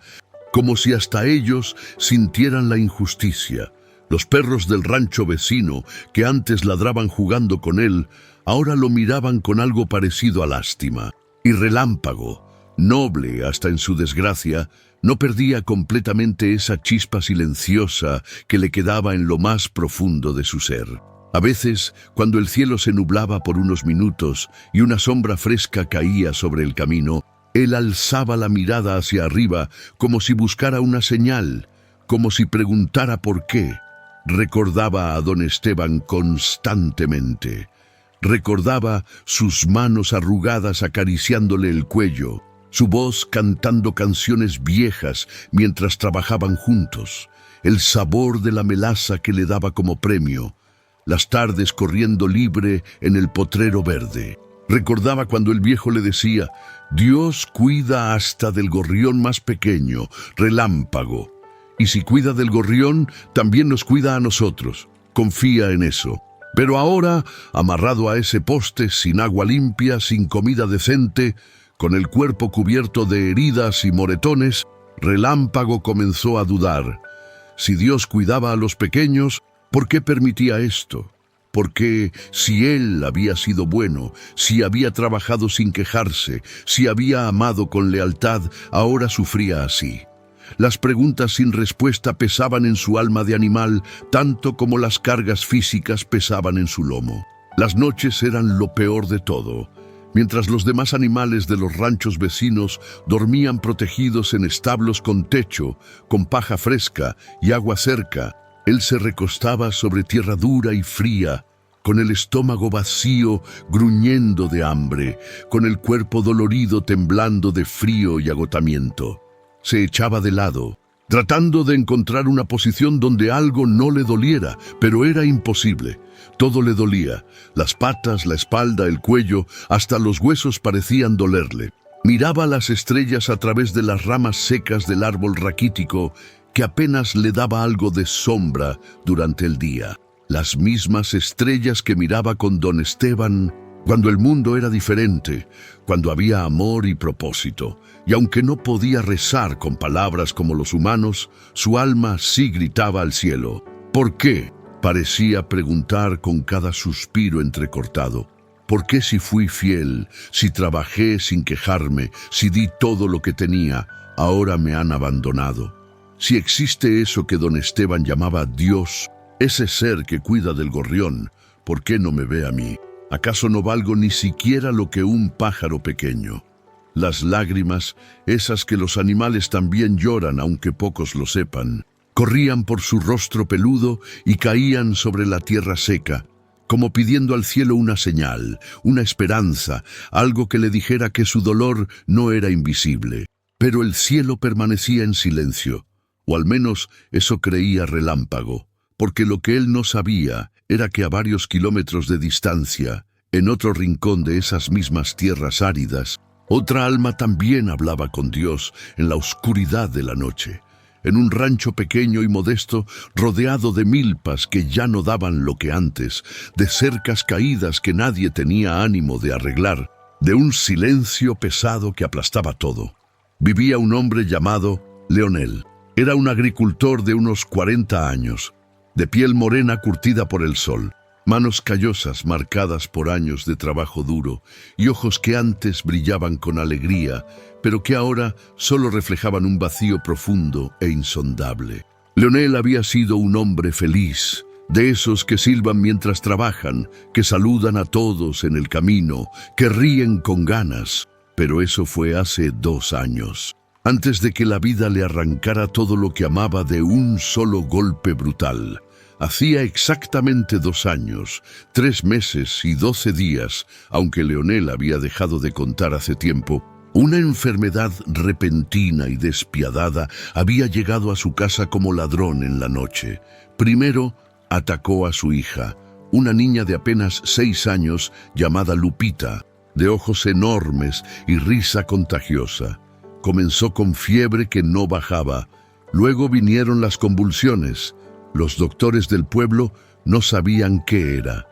como si hasta ellos sintieran la injusticia. Los perros del rancho vecino, que antes ladraban jugando con él, ahora lo miraban con algo parecido a lástima. Y Relámpago, noble hasta en su desgracia, no perdía completamente esa chispa silenciosa que le quedaba en lo más profundo de su ser. A veces, cuando el cielo se nublaba por unos minutos y una sombra fresca caía sobre el camino, él alzaba la mirada hacia arriba como si buscara una señal, como si preguntara por qué. Recordaba a don Esteban constantemente. Recordaba sus manos arrugadas acariciándole el cuello, su voz cantando canciones viejas mientras trabajaban juntos, el sabor de la melaza que le daba como premio, las tardes corriendo libre en el potrero verde. Recordaba cuando el viejo le decía: «Dios cuida hasta del gorrión más pequeño, Relámpago. Y si cuida del gorrión, también nos cuida a nosotros. Confía en eso». Pero ahora, amarrado a ese poste, sin agua limpia, sin comida decente, con el cuerpo cubierto de heridas y moretones, Relámpago comenzó a dudar. Si Dios cuidaba a los pequeños, ¿por qué permitía esto? Porque si él había sido bueno, si había trabajado sin quejarse, si había amado con lealtad, ahora sufría así. Las preguntas sin respuesta pesaban en su alma de animal, tanto como las cargas físicas pesaban en su lomo. Las noches eran lo peor de todo. Mientras los demás animales de los ranchos vecinos dormían protegidos en establos con techo, con paja fresca y agua cerca, él se recostaba sobre tierra dura y fría, con el estómago vacío, gruñendo de hambre, con el cuerpo dolorido temblando de frío y agotamiento. Se echaba de lado, tratando de encontrar una posición donde algo no le doliera, pero era imposible. Todo le dolía, las patas, la espalda, el cuello, hasta los huesos parecían dolerle. Miraba las estrellas a través de las ramas secas del árbol raquítico, que apenas le daba algo de sombra durante el día. Las mismas estrellas que miraba con don Esteban cuando el mundo era diferente, cuando había amor y propósito. Y aunque no podía rezar con palabras como los humanos, su alma sí gritaba al cielo. ¿Por qué?, parecía preguntar con cada suspiro entrecortado. ¿Por qué, si fui fiel, si trabajé sin quejarme, si di todo lo que tenía, ahora me han abandonado? Si existe eso que don Esteban llamaba Dios, ese ser que cuida del gorrión, ¿por qué no me ve a mí? ¿Acaso no valgo ni siquiera lo que un pájaro pequeño? Las lágrimas, esas que los animales también lloran aunque pocos lo sepan, corrían por su rostro peludo y caían sobre la tierra seca, como pidiendo al cielo una señal, una esperanza, algo que le dijera que su dolor no era invisible. Pero el cielo permanecía en silencio, o al menos eso creía Relámpago, porque lo que él no sabía era que a varios kilómetros de distancia, en otro rincón de esas mismas tierras áridas, otra alma también hablaba con Dios en la oscuridad de la noche, en un rancho pequeño y modesto, rodeado de milpas que ya no daban lo que antes, de cercas caídas que nadie tenía ánimo de arreglar, de un silencio pesado que aplastaba todo. Vivía un hombre llamado Leonel. Era un agricultor de unos 40 años, de piel morena curtida por el sol, manos callosas marcadas por años de trabajo duro y ojos que antes brillaban con alegría, pero que ahora solo reflejaban un vacío profundo e insondable. Leonel había sido un hombre feliz, de esos que silban mientras trabajan, que saludan a todos en el camino, que ríen con ganas, pero eso fue hace 2 años. Antes de que la vida le arrancara todo lo que amaba de un solo golpe brutal. Hacía exactamente 2 años, 3 meses y 12 días, aunque Leonel había dejado de contar hace tiempo, una enfermedad repentina y despiadada había llegado a su casa como ladrón en la noche. Primero atacó a su hija, una niña de apenas 6 años llamada Lupita, de ojos enormes y risa contagiosa. Comenzó con fiebre que no bajaba. Luego vinieron las convulsiones. Los doctores del pueblo no sabían qué era.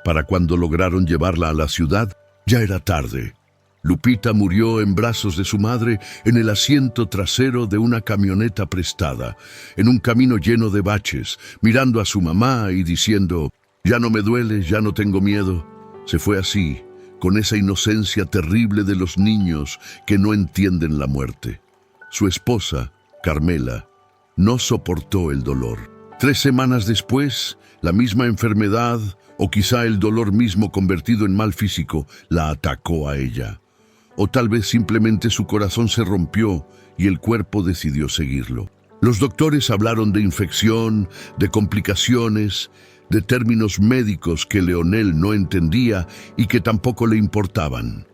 Para cuando lograron llevarla a la ciudad, ya era tarde. Lupita murió en brazos de su madre en el asiento trasero de una camioneta prestada, en un camino lleno de baches, mirando a su mamá y diciendo, «Ya no me duele, ya no tengo miedo». Se fue así, con esa inocencia terrible de los niños que no entienden la muerte. Su esposa, Carmela, no soportó el dolor. 3 semanas después, la misma enfermedad, o quizá el dolor mismo convertido en mal físico, la atacó a ella. O tal vez simplemente su corazón se rompió y el cuerpo decidió seguirlo. Los doctores hablaron de infección, de complicaciones, de términos médicos que Leonel no entendía y que tampoco le importaban.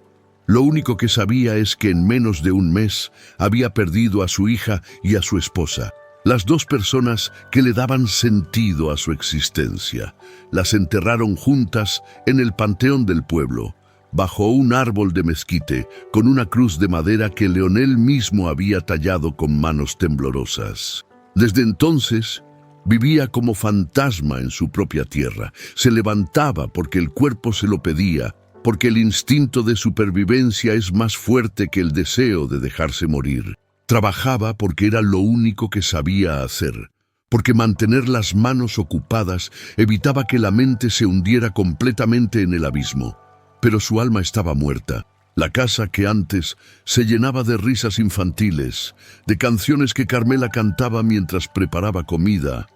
Lo único que sabía es que en menos de 1 mes había perdido a su hija y a su esposa, las 2 personas que le daban sentido a su existencia. Las enterraron juntas en el panteón del pueblo, bajo un árbol de mezquite, con una cruz de madera que Leonel mismo había tallado con manos temblorosas. Desde entonces, vivía como fantasma en su propia tierra. Se levantaba porque el cuerpo se lo pedía, porque el instinto de supervivencia es más fuerte que el deseo de dejarse morir. Trabajaba porque era lo único que sabía hacer, porque mantener las manos ocupadas evitaba que la mente se hundiera completamente en el abismo. Pero su alma estaba muerta. La casa que antes se llenaba de risas infantiles, de canciones que Carmela cantaba mientras preparaba comida,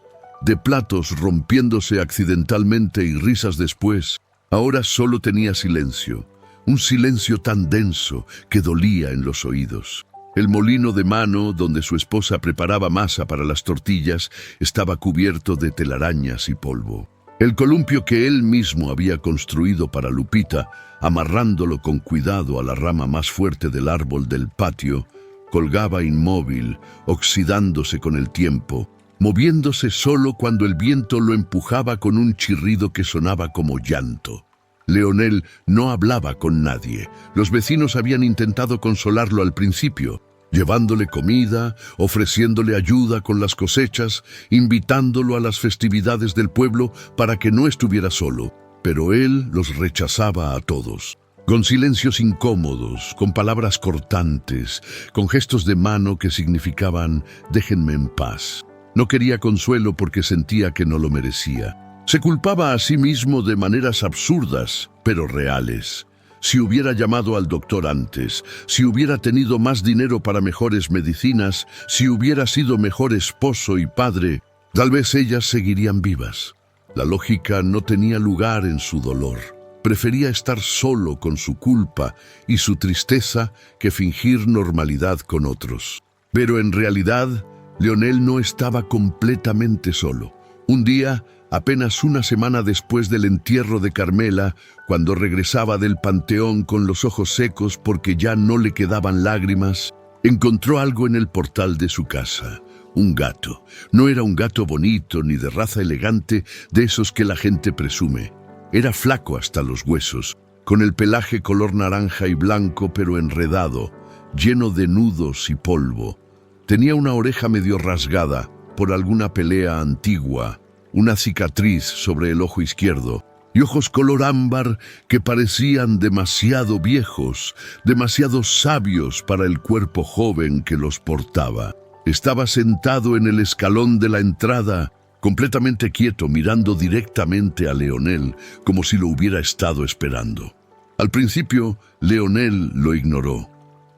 de platos rompiéndose accidentalmente y risas después, Ahora solo tenía silencio, un silencio tan denso que dolía en los oídos. El molino de mano donde su esposa preparaba masa para las tortillas estaba cubierto de telarañas y polvo. El columpio que él mismo había construido para Lupita, amarrándolo con cuidado a la rama más fuerte del árbol del patio, colgaba inmóvil, oxidándose con el tiempo, moviéndose solo cuando el viento lo empujaba con un chirrido que sonaba como llanto. Leonel no hablaba con nadie. Los vecinos habían intentado consolarlo al principio, llevándole comida, ofreciéndole ayuda con las cosechas, invitándolo a las festividades del pueblo para que no estuviera solo, pero él los rechazaba a todos. Con silencios incómodos, con palabras cortantes, con gestos de mano que significaban «déjenme en paz». No quería consuelo porque sentía que no lo merecía. Se culpaba a sí mismo de maneras absurdas, pero reales. Si hubiera llamado al doctor antes, si hubiera tenido más dinero para mejores medicinas, si hubiera sido mejor esposo y padre, tal vez ellas seguirían vivas. La lógica no tenía lugar en su dolor. Prefería estar solo con su culpa y su tristeza que fingir normalidad con otros. Pero en realidad, Leonel no estaba completamente solo. Un día, apenas una semana después del entierro de Carmela, cuando regresaba del panteón con los ojos secos porque ya no le quedaban lágrimas, encontró algo en el portal de su casa. Un gato. No era un gato bonito ni de raza elegante, de esos que la gente presume. Era flaco hasta los huesos, con el pelaje color naranja y blanco pero enredado, lleno de nudos y polvo. Tenía una oreja medio rasgada por alguna pelea antigua, una cicatriz sobre el ojo izquierdo y ojos color ámbar que parecían demasiado viejos, demasiado sabios para el cuerpo joven que los portaba. Estaba sentado en el escalón de la entrada, completamente quieto, mirando directamente a Leonel, como si lo hubiera estado esperando. Al principio, Leonel lo ignoró.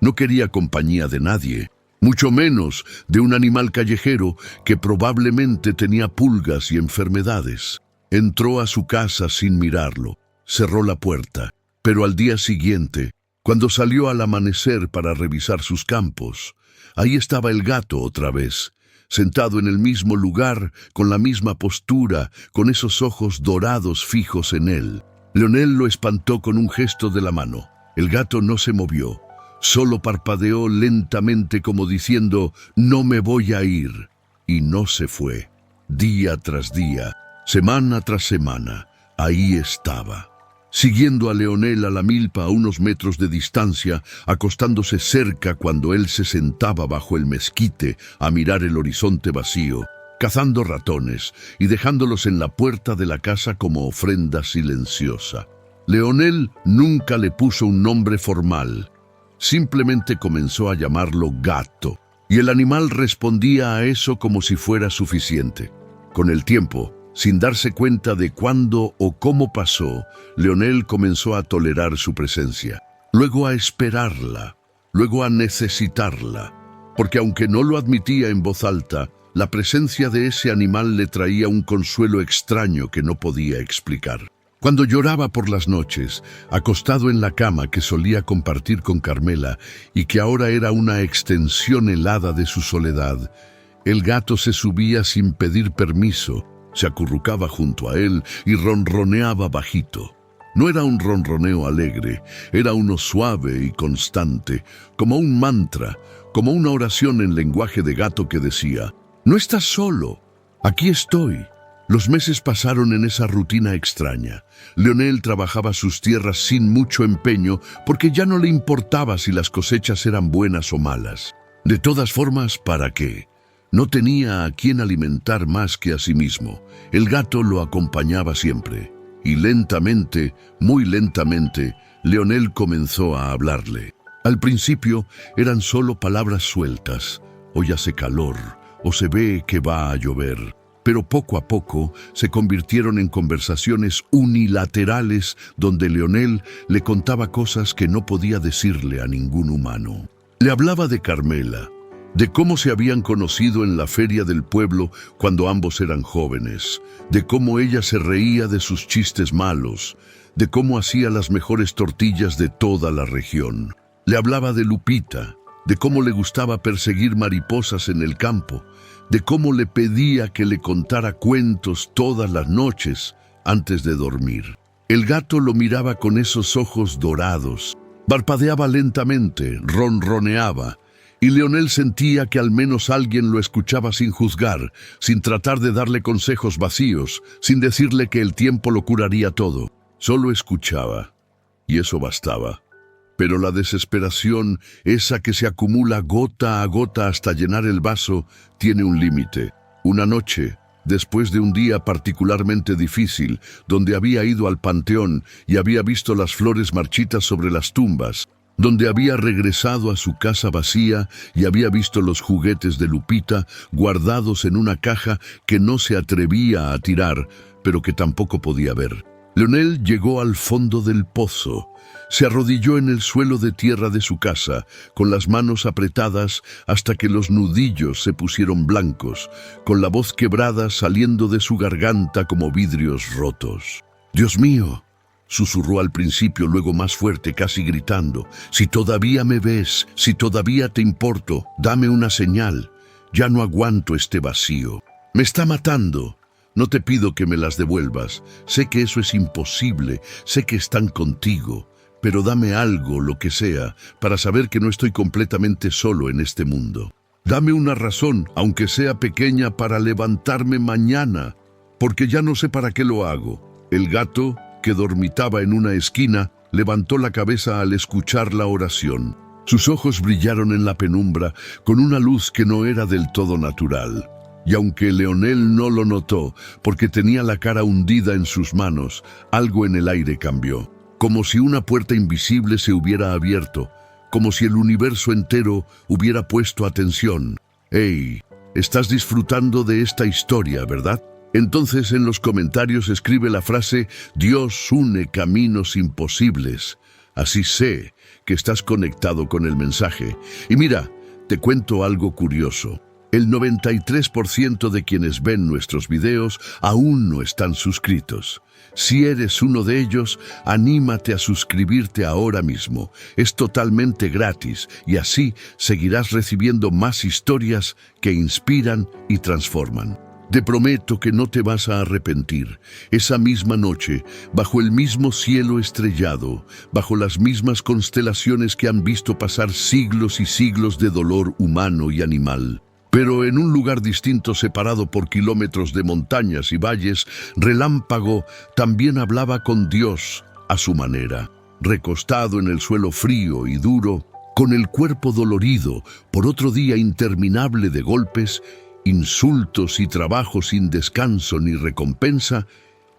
No quería compañía de nadie, mucho menos de un animal callejero que probablemente tenía pulgas y enfermedades. Entró a su casa sin mirarlo, cerró la puerta, pero al día siguiente, cuando salió al amanecer para revisar sus campos, ahí estaba el gato otra vez, sentado en el mismo lugar, con la misma postura, con esos ojos dorados fijos en él. Leonel lo espantó con un gesto de la mano. El gato no se movió, solo parpadeó lentamente como diciendo «no me voy a ir», y no se fue. Día tras día, semana tras semana, ahí estaba, siguiendo a Leonel a la milpa a unos metros de distancia, acostándose cerca cuando él se sentaba bajo el mezquite a mirar el horizonte vacío, cazando ratones y dejándolos en la puerta de la casa como ofrenda silenciosa. Leonel nunca le puso un nombre formal. Simplemente comenzó a llamarlo gato, y el animal respondía a eso como si fuera suficiente. Con el tiempo, sin darse cuenta de cuándo o cómo pasó, Leonel comenzó a tolerar su presencia, luego a esperarla, luego a necesitarla, porque aunque no lo admitía en voz alta, la presencia de ese animal le traía un consuelo extraño que no podía explicar. Cuando lloraba por las noches, acostado en la cama que solía compartir con Carmela y que ahora era una extensión helada de su soledad, el gato se subía sin pedir permiso, se acurrucaba junto a él y ronroneaba bajito. No era un ronroneo alegre, era uno suave y constante, como un mantra, como una oración en lenguaje de gato que decía «No estás solo, aquí estoy». Los meses pasaron en esa rutina extraña. Leonel trabajaba sus tierras sin mucho empeño porque ya no le importaba si las cosechas eran buenas o malas. De todas formas, ¿para qué? No tenía a quien alimentar más que a sí mismo. El gato lo acompañaba siempre. Y lentamente, muy lentamente, Leonel comenzó a hablarle. Al principio eran solo palabras sueltas. Hoy hace calor, o se ve que va a llover. Pero poco a poco se convirtieron en conversaciones unilaterales donde Leonel le contaba cosas que no podía decirle a ningún humano. Le hablaba de Carmela, de cómo se habían conocido en la feria del pueblo cuando ambos eran jóvenes, de cómo ella se reía de sus chistes malos, de cómo hacía las mejores tortillas de toda la región. Le hablaba de Lupita, de cómo le gustaba perseguir mariposas en el campo, de cómo le pedía que le contara cuentos todas las noches antes de dormir. El gato lo miraba con esos ojos dorados, parpadeaba lentamente, ronroneaba, y Leonel sentía que al menos alguien lo escuchaba sin juzgar, sin tratar de darle consejos vacíos, sin decirle que el tiempo lo curaría todo. Solo escuchaba, y eso bastaba. Pero la desesperación, esa que se acumula gota a gota hasta llenar el vaso, tiene un límite. Una noche, después de un día particularmente difícil, donde había ido al panteón y había visto las flores marchitas sobre las tumbas, donde había regresado a su casa vacía y había visto los juguetes de Lupita guardados en una caja que no se atrevía a tirar, pero que tampoco podía ver. Leonel llegó al fondo del pozo. Se arrodilló en el suelo de tierra de su casa, con las manos apretadas hasta que los nudillos se pusieron blancos, con la voz quebrada saliendo de su garganta como vidrios rotos. «Dios mío», susurró al principio, luego más fuerte, casi gritando, «si todavía me ves, si todavía te importo, dame una señal. Ya no aguanto este vacío. Me está matando. No te pido que me las devuelvas. Sé que eso es imposible, sé que están contigo. Pero dame algo, lo que sea, para saber que no estoy completamente solo en este mundo. Dame una razón, aunque sea pequeña, para levantarme mañana, porque ya no sé para qué lo hago». El gato, que dormitaba en una esquina, levantó la cabeza al escuchar la oración. Sus ojos brillaron en la penumbra con una luz que no era del todo natural. Y aunque Leonel no lo notó, porque tenía la cara hundida en sus manos, algo en el aire cambió. Como si una puerta invisible se hubiera abierto, como si el universo entero hubiera puesto atención. «Hey, estás disfrutando de esta historia, ¿verdad? Entonces en los comentarios escribe la frase «Dios une caminos imposibles». Así sé que estás conectado con el mensaje. Y mira, te cuento algo curioso. El 93% de quienes ven nuestros videos aún no están suscritos. Si eres uno de ellos, anímate a suscribirte ahora mismo. Es totalmente gratis y así seguirás recibiendo más historias que inspiran y transforman. Te prometo que no te vas a arrepentir. Esa misma noche, bajo el mismo cielo estrellado, bajo las mismas constelaciones que han visto pasar siglos y siglos de dolor humano y animal, pero en un lugar distinto separado por kilómetros de montañas y valles, Relámpago también hablaba con Dios a su manera. Recostado en el suelo frío y duro, con el cuerpo dolorido por otro día interminable de golpes, insultos y trabajo sin descanso ni recompensa,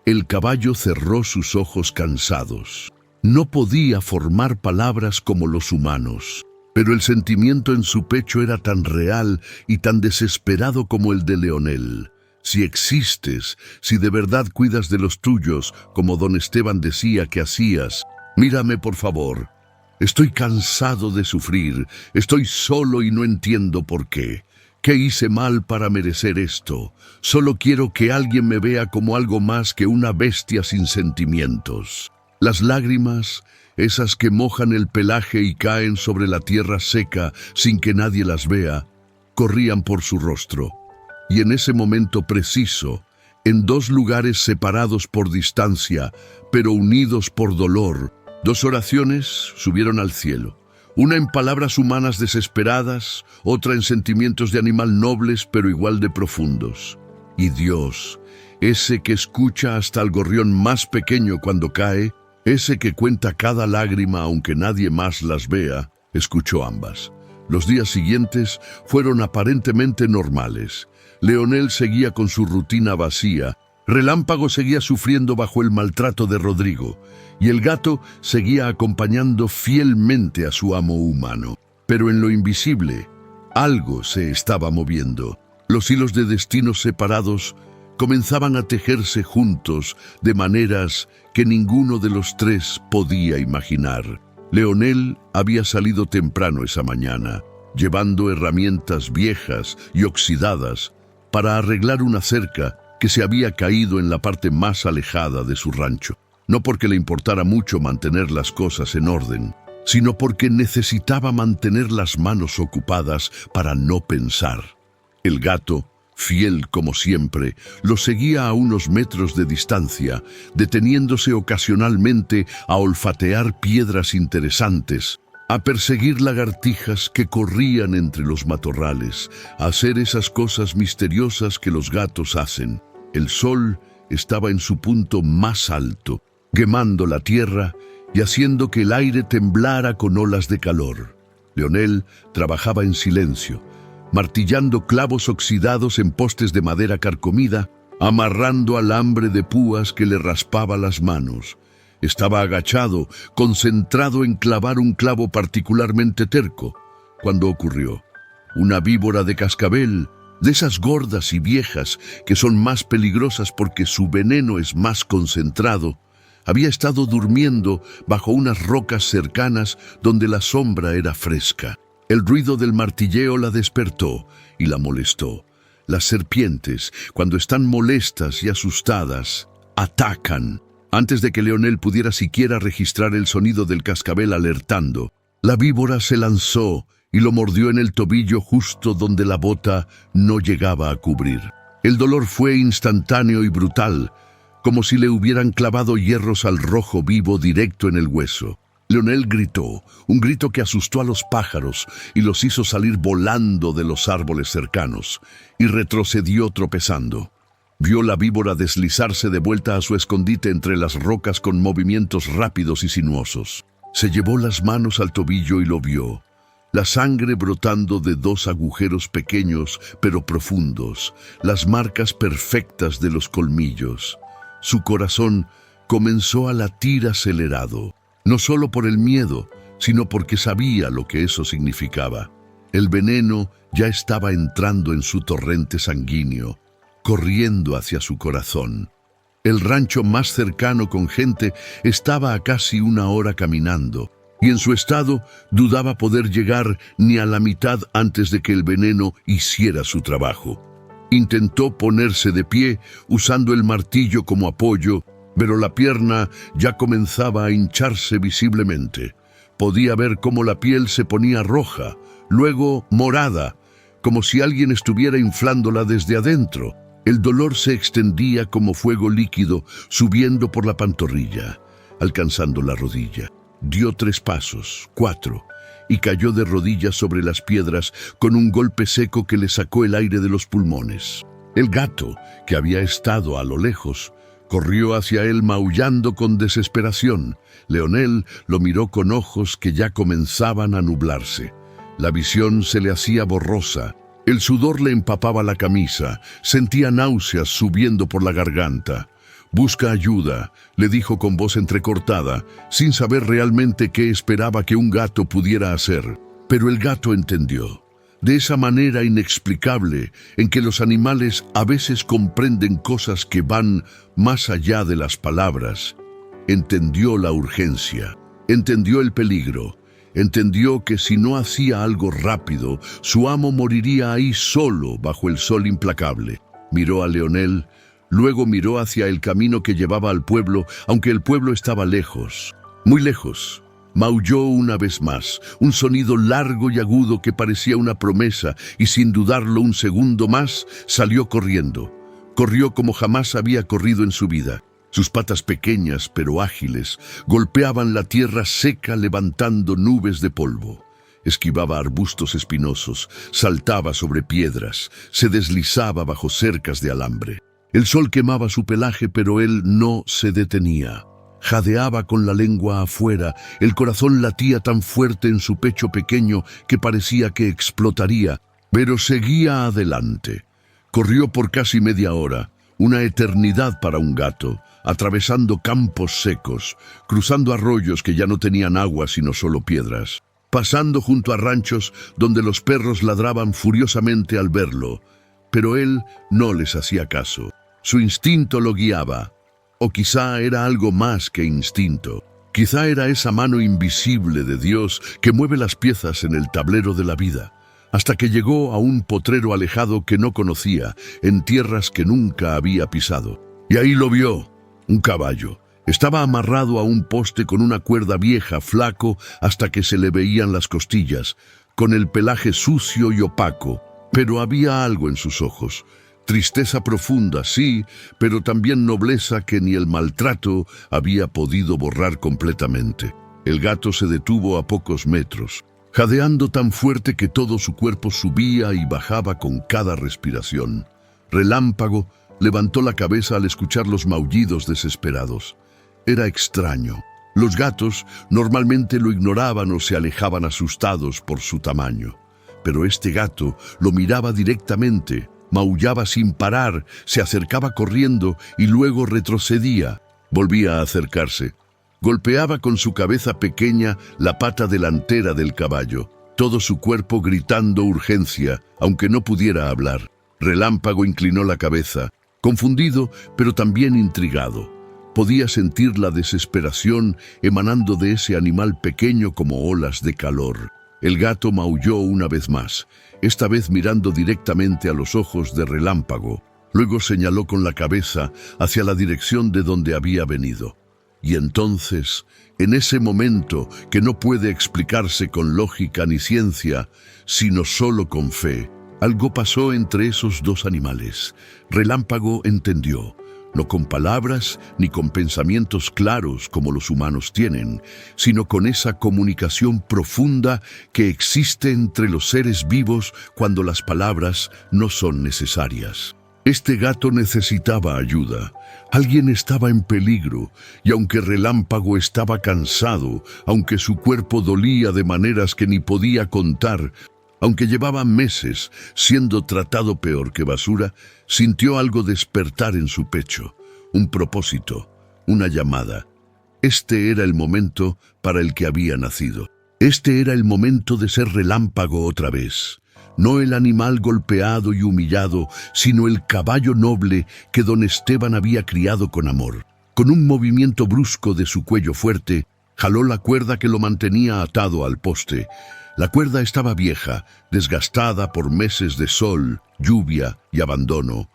el caballo cerró sus ojos cansados. No podía formar palabras como los humanos, pero el sentimiento en su pecho era tan real y tan desesperado como el de Leonel. Si existes, si de verdad cuidas de los tuyos, como don Esteban decía que hacías, mírame por favor. Estoy cansado de sufrir, estoy solo y no entiendo por qué. ¿Qué hice mal para merecer esto? Solo quiero que alguien me vea como algo más que una bestia sin sentimientos. Las lágrimas, esas que mojan el pelaje y caen sobre la tierra seca sin que nadie las vea, corrían por su rostro. Y en ese momento preciso, en dos lugares separados por distancia, pero unidos por dolor, dos oraciones subieron al cielo. Una en palabras humanas desesperadas, otra en sentimientos de animal nobles pero igual de profundos. Y Dios, ese que escucha hasta el gorrión más pequeño cuando cae, ese que cuenta cada lágrima aunque nadie más las vea, escuchó ambas. Los días siguientes fueron aparentemente normales. Leonel seguía con su rutina vacía, Relámpago seguía sufriendo bajo el maltrato de Rodrigo, y el gato seguía acompañando fielmente a su amo humano. Pero en lo invisible, algo se estaba moviendo. Los hilos de destinos separados comenzaban a tejerse juntos de maneras que ninguno de los tres podía imaginar. Leonel había salido temprano esa mañana, llevando herramientas viejas y oxidadas para arreglar una cerca que se había caído en la parte más alejada de su rancho. no porque le importara mucho mantener las cosas en orden, sino porque necesitaba mantener las manos ocupadas para no pensar. El gato, fiel como siempre, lo seguía a unos metros de distancia, deteniéndose ocasionalmente a olfatear piedras interesantes, a perseguir lagartijas que corrían entre los matorrales, a hacer esas cosas misteriosas que los gatos hacen. El sol estaba en su punto más alto, quemando la tierra y haciendo que el aire temblara con olas de calor. Leonel trabajaba en silencio, martillando clavos oxidados en postes de madera carcomida, amarrando alambre de púas que le raspaba las manos. Estaba agachado, concentrado en clavar un clavo particularmente terco, cuando ocurrió. Una víbora de cascabel, de esas gordas y viejas que son más peligrosas porque su veneno es más concentrado, había estado durmiendo bajo unas rocas cercanas donde la sombra era fresca. El ruido del martilleo la despertó y la molestó. Las serpientes, cuando están molestas y asustadas, atacan. Antes de que Leonel pudiera siquiera registrar el sonido del cascabel alertando, la víbora se lanzó y lo mordió en el tobillo justo donde la bota no llegaba a cubrir. El dolor fue instantáneo y brutal, como si le hubieran clavado hierros al rojo vivo directo en el hueso. Leonel gritó, un grito que asustó a los pájaros y los hizo salir volando de los árboles cercanos, y retrocedió tropezando. Vio la víbora deslizarse de vuelta a su escondite entre las rocas con movimientos rápidos y sinuosos. Se llevó las manos al tobillo y lo vio. La sangre brotando de dos agujeros pequeños pero profundos, las marcas perfectas de los colmillos. Su corazón comenzó a latir acelerado, no solo por el miedo, sino porque sabía lo que eso significaba. El veneno ya estaba entrando en su torrente sanguíneo, corriendo hacia su corazón. El rancho más cercano con gente estaba a casi 1 hora caminando, y en su estado dudaba poder llegar ni a la mitad antes de que el veneno hiciera su trabajo. Intentó ponerse de pie usando el martillo como apoyo, pero la pierna ya comenzaba a hincharse visiblemente. Podía ver cómo la piel se ponía roja, luego morada, como si alguien estuviera inflándola desde adentro. El dolor se extendía como fuego líquido, subiendo por la pantorrilla, alcanzando la rodilla. Dio 3 pasos, 4, y cayó de rodillas sobre las piedras con un golpe seco que le sacó el aire de los pulmones. El gato, que había estado a lo lejos, corrió hacia él maullando con desesperación. Leonel lo miró con ojos que ya comenzaban a nublarse. La visión se le hacía borrosa. El sudor le empapaba la camisa, sentía náuseas subiendo por la garganta. «Busca ayuda», le dijo con voz entrecortada, sin saber realmente qué esperaba que un gato pudiera hacer. Pero el gato entendió. De esa manera inexplicable en que los animales a veces comprenden cosas que van más allá de las palabras, entendió la urgencia, entendió el peligro. Entendió que si no hacía algo rápido, su amo moriría ahí solo bajo el sol implacable. Miró a Leonel, luego miró hacia el camino que llevaba al pueblo, aunque el pueblo estaba lejos, muy lejos. Maulló una vez más, un sonido largo y agudo que parecía una promesa, y sin dudarlo un segundo más, salió corriendo. Corrió como jamás había corrido en su vida. Sus patas pequeñas pero ágiles golpeaban la tierra seca levantando nubes de polvo. Esquivaba arbustos espinosos, saltaba sobre piedras, se deslizaba bajo cercas de alambre. El sol quemaba su pelaje, pero él no se detenía. Jadeaba con la lengua afuera, el corazón latía tan fuerte en su pecho pequeño que parecía que explotaría, pero seguía adelante. Corrió por casi media hora, una eternidad para un gato, atravesando campos secos, cruzando arroyos que ya no tenían agua sino solo piedras, pasando junto a ranchos donde los perros ladraban furiosamente al verlo, pero él no les hacía caso. Su instinto lo guiaba, o quizá era algo más que instinto. Quizá era esa mano invisible de Dios que mueve las piezas en el tablero de la vida, hasta que llegó a un potrero alejado que no conocía, en tierras que nunca había pisado. Y ahí lo vio. Un caballo, Estaba amarrado a un poste con una cuerda vieja, flaco hasta que se le veían las costillas, con el pelaje sucio y opaco, pero había algo en sus ojos. Tristeza profunda, sí, pero también nobleza que ni el maltrato había podido borrar completamente. El gato se detuvo a pocos metros, jadeando tan fuerte que todo su cuerpo subía y bajaba con cada respiración. Relámpago levantó la cabeza al escuchar los maullidos desesperados. Era extraño. Los gatos normalmente lo ignoraban o se alejaban asustados por su tamaño. Pero este gato lo miraba directamente, maullaba sin parar, se acercaba corriendo y luego retrocedía. Volvía a acercarse. Golpeaba con su cabeza pequeña la pata delantera del caballo, todo su cuerpo gritando urgencia, aunque no pudiera hablar. Relámpago inclinó la cabeza, confundido, pero también intrigado. Podía sentir la desesperación emanando de ese animal pequeño como olas de calor. El gato maulló una vez más, esta vez mirando directamente a los ojos de Relámpago. Luego señaló con la cabeza hacia la dirección de donde había venido. Y entonces, en ese momento que no puede explicarse con lógica ni ciencia, sino solo con fe, algo pasó entre esos dos animales. Relámpago entendió. No con palabras ni con pensamientos claros como los humanos tienen, sino con esa comunicación profunda que existe entre los seres vivos cuando las palabras no son necesarias. Este gato necesitaba ayuda. Alguien estaba en peligro, y aunque Relámpago estaba cansado, aunque su cuerpo dolía de maneras que ni podía contar, aunque llevaba meses siendo tratado peor que basura, sintió algo despertar en su pecho, un propósito, una llamada. Este era el momento para el que había nacido. Este era el momento de ser Relámpago otra vez. No el animal golpeado y humillado, sino el caballo noble que don Esteban había criado con amor. Con un movimiento brusco de su cuello fuerte, jaló la cuerda que lo mantenía atado al poste. La cuerda estaba vieja, desgastada por meses de sol, lluvia y abandono.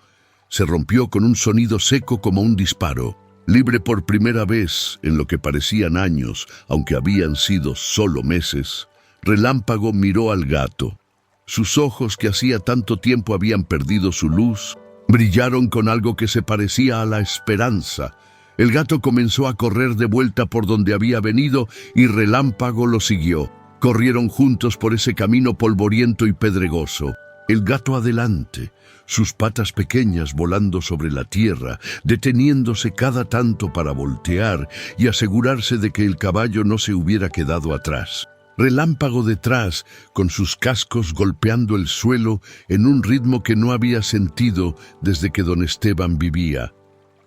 Se rompió con un sonido seco como un disparo. Libre por primera vez en lo que parecían años, aunque habían sido solo meses, Relámpago miró al gato. Sus ojos, que hacía tanto tiempo habían perdido su luz, brillaron con algo que se parecía a la esperanza. El gato comenzó a correr de vuelta por donde había venido y Relámpago lo siguió. Corrieron juntos por ese camino polvoriento y pedregoso. El gato adelante, sus patas pequeñas volando sobre la tierra, deteniéndose cada tanto para voltear y asegurarse de que el caballo no se hubiera quedado atrás. Relámpago detrás, con sus cascos golpeando el suelo en un ritmo que no había sentido desde que don Esteban vivía,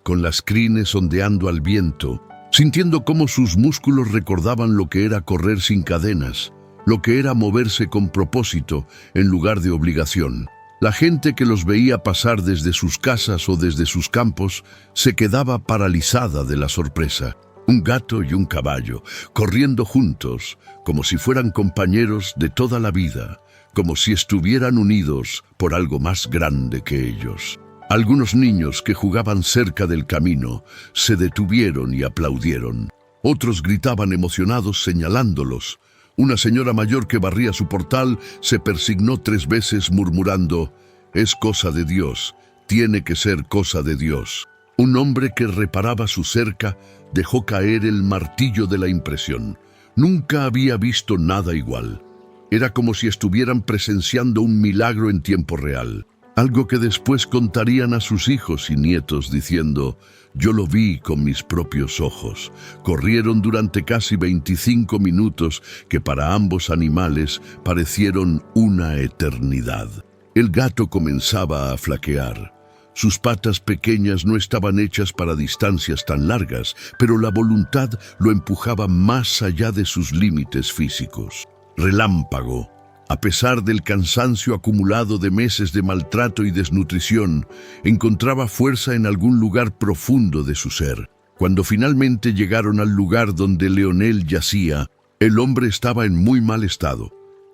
con las crines ondeando al viento, sintiendo cómo sus músculos recordaban lo que era correr sin cadenas, lo que era moverse con propósito en lugar de obligación. La gente que los veía pasar desde sus casas o desde sus campos se quedaba paralizada de la sorpresa. Un gato y un caballo, corriendo juntos, como si fueran compañeros de toda la vida, como si estuvieran unidos por algo más grande que ellos. Algunos niños que jugaban cerca del camino se detuvieron y aplaudieron. Otros gritaban emocionados señalándolos. Una señora mayor que barría su portal se persignó 3 veces murmurando: «Es cosa de Dios, tiene que ser cosa de Dios». Un hombre que reparaba su cerca dejó caer el martillo de la impresión. Nunca había visto nada igual. Era como si estuvieran presenciando un milagro en tiempo real. Algo que después contarían a sus hijos y nietos diciendo: «Yo lo vi con mis propios ojos». Corrieron durante casi 25 minutos que para ambos animales parecieron una eternidad. El gato comenzaba a flaquear. Sus patas pequeñas no estaban hechas para distancias tan largas, pero la voluntad lo empujaba más allá de sus límites físicos. Relámpago, a pesar del cansancio acumulado de meses de maltrato y desnutrición, encontraba fuerza en algún lugar profundo de su ser. Cuando finalmente llegaron al lugar donde Leonel yacía, el hombre estaba en muy mal estado.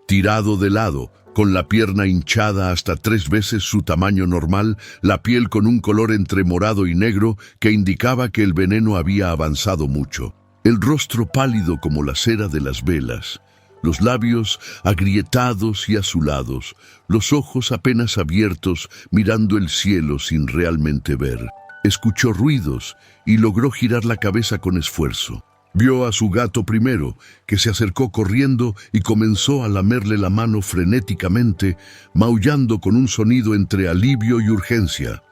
Tirado de lado, con la pierna hinchada hasta 3 veces su tamaño normal, la piel con un color entre morado y negro que indicaba que el veneno había avanzado mucho, el rostro pálido como la cera de las velas, los labios agrietados y azulados, los ojos apenas abiertos mirando el cielo sin realmente ver. Escuchó ruidos y logró girar la cabeza con esfuerzo. Vio a su gato primero, que se acercó corriendo y comenzó a lamerle la mano frenéticamente, maullando con un sonido entre alivio y urgencia.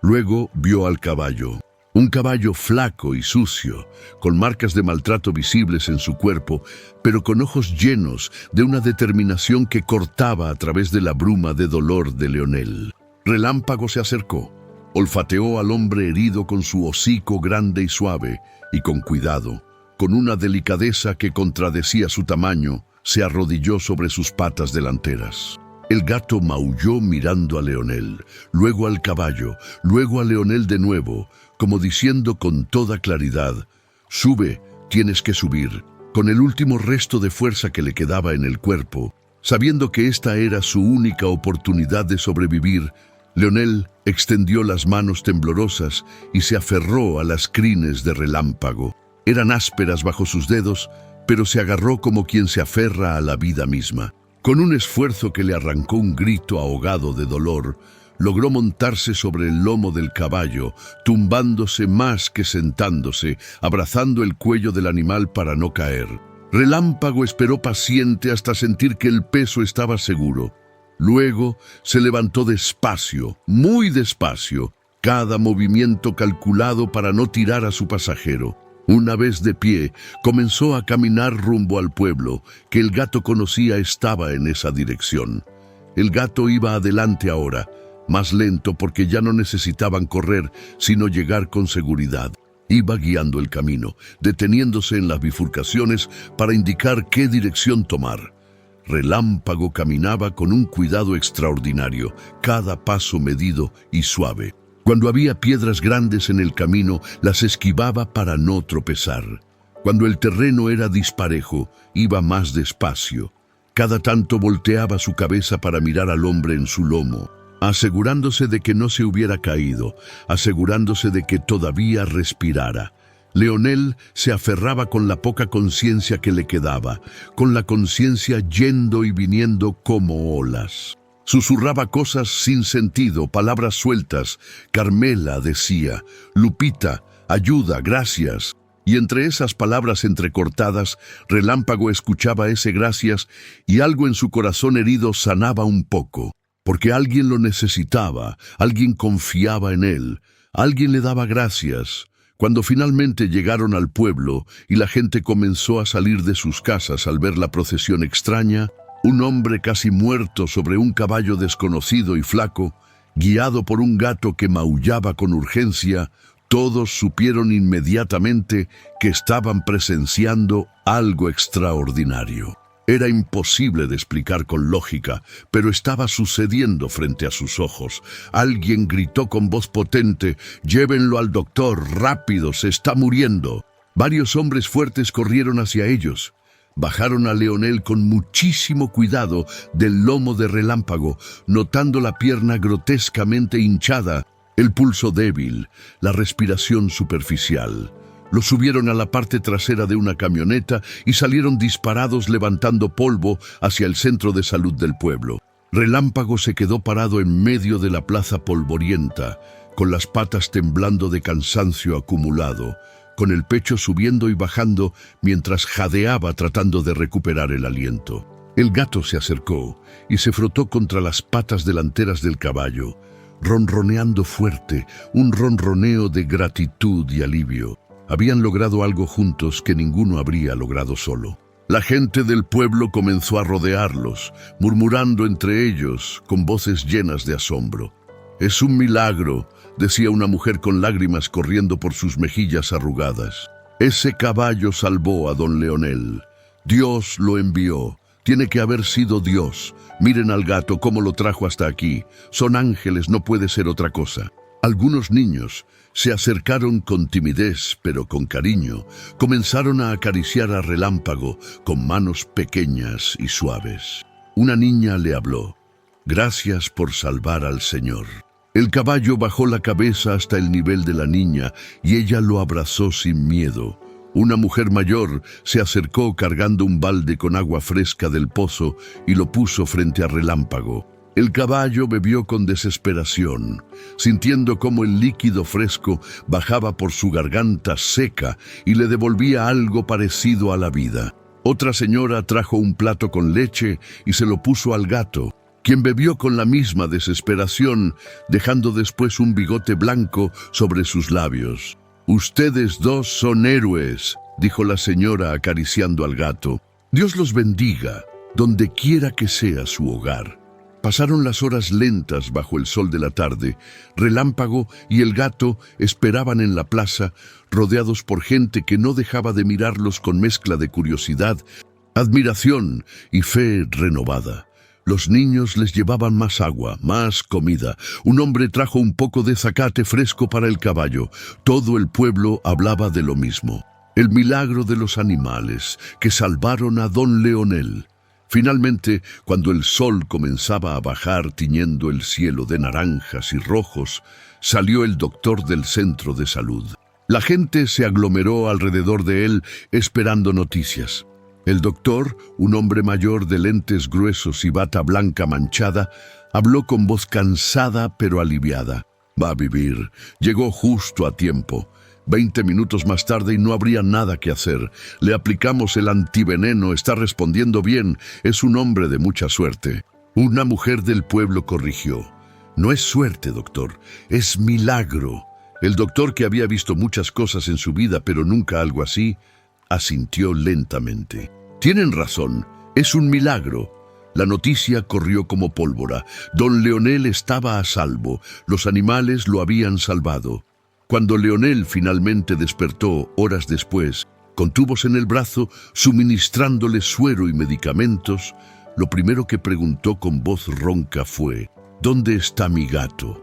Luego vio al caballo. Un caballo flaco y sucio, con marcas de maltrato visibles en su cuerpo, pero con ojos llenos de una determinación que cortaba a través de la bruma de dolor de Leonel. Relámpago se acercó, olfateó al hombre herido con su hocico grande y suave, y con cuidado, con una delicadeza que contradecía su tamaño, se arrodilló sobre sus patas delanteras. El gato maulló mirando a Leonel, luego al caballo, luego a Leonel de nuevo, como diciendo con toda claridad: «Sube, tienes que subir». Con el último resto de fuerza que le quedaba en el cuerpo, sabiendo que esta era su única oportunidad de sobrevivir, Leonel extendió las manos temblorosas y se aferró a las crines de Relámpago. Eran ásperas bajo sus dedos, pero se agarró como quien se aferra a la vida misma. Con un esfuerzo que le arrancó un grito ahogado de dolor, logró montarse sobre el lomo del caballo, tumbándose más que sentándose, abrazando el cuello del animal para no caer. Relámpago esperó paciente hasta sentir que el peso estaba seguro. Luego se levantó despacio, muy despacio, cada movimiento calculado para no tirar a su pasajero. Una vez de pie, comenzó a caminar rumbo al pueblo, que el gato conocía estaba en esa dirección. El gato iba adelante ahora, más lento porque ya no necesitaban correr, sino llegar con seguridad. Iba guiando el camino, deteniéndose en las bifurcaciones para indicar qué dirección tomar. Relámpago caminaba con un cuidado extraordinario, cada paso medido y suave. Cuando había piedras grandes en el camino, las esquivaba para no tropezar. Cuando el terreno era disparejo, iba más despacio. Cada tanto volteaba su cabeza para mirar al hombre en su lomo, asegurándose de que no se hubiera caído, asegurándose de que todavía respirara. Leonel se aferraba con la poca conciencia que le quedaba, con la conciencia yendo y viniendo como olas. Susurraba cosas sin sentido, palabras sueltas. Carmela decía, Lupita, ayuda, gracias. Y entre esas palabras entrecortadas, Relámpago escuchaba ese gracias y algo en su corazón herido sanaba un poco, porque alguien lo necesitaba, alguien confiaba en él, alguien le daba gracias. Cuando finalmente llegaron al pueblo y la gente comenzó a salir de sus casas al ver la procesión extraña, un hombre casi muerto sobre un caballo desconocido y flaco, guiado por un gato que maullaba con urgencia, todos supieron inmediatamente que estaban presenciando algo extraordinario. Era imposible de explicar con lógica, pero estaba sucediendo frente a sus ojos. Alguien gritó con voz potente: «Llévenlo al doctor, rápido, se está muriendo». Varios hombres fuertes corrieron hacia ellos. Bajaron a Leonel con muchísimo cuidado del lomo de Relámpago, notando la pierna grotescamente hinchada, el pulso débil, la respiración superficial. Lo subieron a la parte trasera de una camioneta y salieron disparados levantando polvo hacia el centro de salud del pueblo. Relámpago se quedó parado en medio de la plaza polvorienta, con las patas temblando de cansancio acumulado, con el pecho subiendo y bajando mientras jadeaba tratando de recuperar el aliento. El gato se acercó y se frotó contra las patas delanteras del caballo, ronroneando fuerte, un ronroneo de gratitud y alivio. Habían logrado algo juntos que ninguno habría logrado solo. La gente del pueblo comenzó a rodearlos, murmurando entre ellos con voces llenas de asombro. «Es un milagro», decía una mujer con lágrimas corriendo por sus mejillas arrugadas. «Ese caballo salvó a don Leonel. Dios lo envió. Tiene que haber sido Dios. Miren al gato cómo lo trajo hasta aquí. Son ángeles, no puede ser otra cosa». Algunos niños se acercaron con timidez, pero con cariño. Comenzaron a acariciar a Relámpago con manos pequeñas y suaves. Una niña le habló: «Gracias por salvar al Señor». El caballo bajó la cabeza hasta el nivel de la niña y ella lo abrazó sin miedo. Una mujer mayor se acercó cargando un balde con agua fresca del pozo y lo puso frente a Relámpago. El caballo bebió con desesperación, sintiendo cómo el líquido fresco bajaba por su garganta seca y le devolvía algo parecido a la vida. Otra señora trajo un plato con leche y se lo puso al gato, quien bebió con la misma desesperación, dejando después un bigote blanco sobre sus labios. «Ustedes dos son héroes», dijo la señora acariciando al gato. «Dios los bendiga, donde quiera que sea su hogar». Pasaron las horas lentas bajo el sol de la tarde. Relámpago y el gato esperaban en la plaza, rodeados por gente que no dejaba de mirarlos con mezcla de curiosidad, admiración y fe renovada. Los niños les llevaban más agua, más comida. Un hombre trajo un poco de zacate fresco para el caballo. Todo el pueblo hablaba de lo mismo: el milagro de los animales que salvaron a don Leonel. Finalmente, cuando el sol comenzaba a bajar tiñendo el cielo de naranjas y rojos, salió el doctor del centro de salud. La gente se aglomeró alrededor de él esperando noticias. El doctor, un hombre mayor de lentes gruesos y bata blanca manchada, habló con voz cansada pero aliviada. «Va a vivir. Llegó justo a tiempo. 20 minutos más tarde y no habría nada que hacer. Le aplicamos el antiveneno, está respondiendo bien. Es un hombre de mucha suerte». Una mujer del pueblo corrigió: «No es suerte, doctor, es milagro». El doctor, que había visto muchas cosas en su vida pero nunca algo así, asintió lentamente. «Tienen razón, es un milagro». La noticia corrió como pólvora. Don Leonel estaba a salvo. Los animales lo habían salvado. Cuando Leonel finalmente despertó horas después, con tubos en el brazo, suministrándole suero y medicamentos, lo primero que preguntó con voz ronca fue: «¿Dónde está mi gato?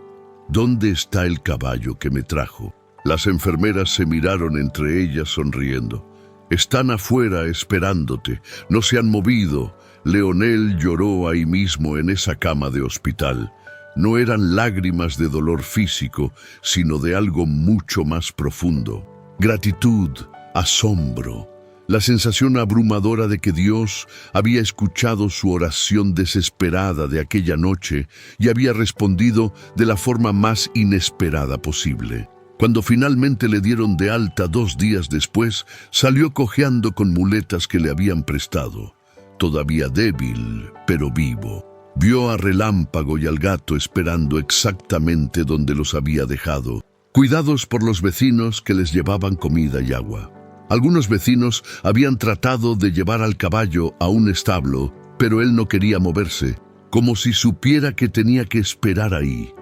¿Dónde está el caballo que me trajo?». Las enfermeras se miraron entre ellas sonriendo. «Están afuera esperándote, no se han movido». Leonel lloró ahí mismo en esa cama de hospital. No eran lágrimas de dolor físico, sino de algo mucho más profundo. Gratitud, asombro, la sensación abrumadora de que Dios había escuchado su oración desesperada de aquella noche y había respondido de la forma más inesperada posible. Cuando finalmente le dieron de alta 2 días después, salió cojeando con muletas que le habían prestado. Todavía débil, pero vivo. Vio a Relámpago y al gato esperando exactamente donde los había dejado, cuidados por los vecinos que les llevaban comida y agua. Algunos vecinos habían tratado de llevar al caballo a un establo, pero él no quería moverse, como si supiera que tenía que esperar ahí.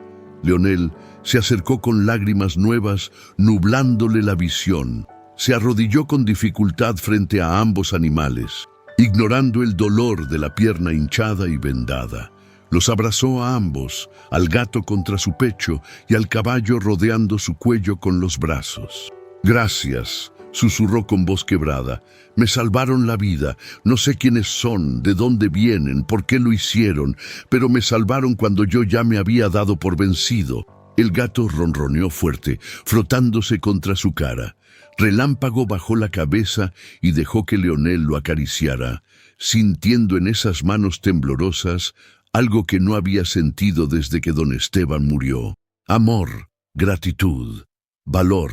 Leonel se acercó con lágrimas nuevas, nublándole la visión. Se arrodilló con dificultad frente a ambos animales, ignorando el dolor de la pierna hinchada y vendada. Los abrazó a ambos, al gato contra su pecho y al caballo rodeando su cuello con los brazos. «Gracias», susurró con voz quebrada. «Me salvaron la vida. No sé quiénes son, de dónde vienen, por qué lo hicieron, pero me salvaron cuando yo ya me había dado por vencido». El gato ronroneó fuerte, frotándose contra su cara. Relámpago bajó la cabeza y dejó que Leonel lo acariciara, sintiendo en esas manos temblorosas algo que no había sentido desde que don Esteban murió: amor, gratitud, valor.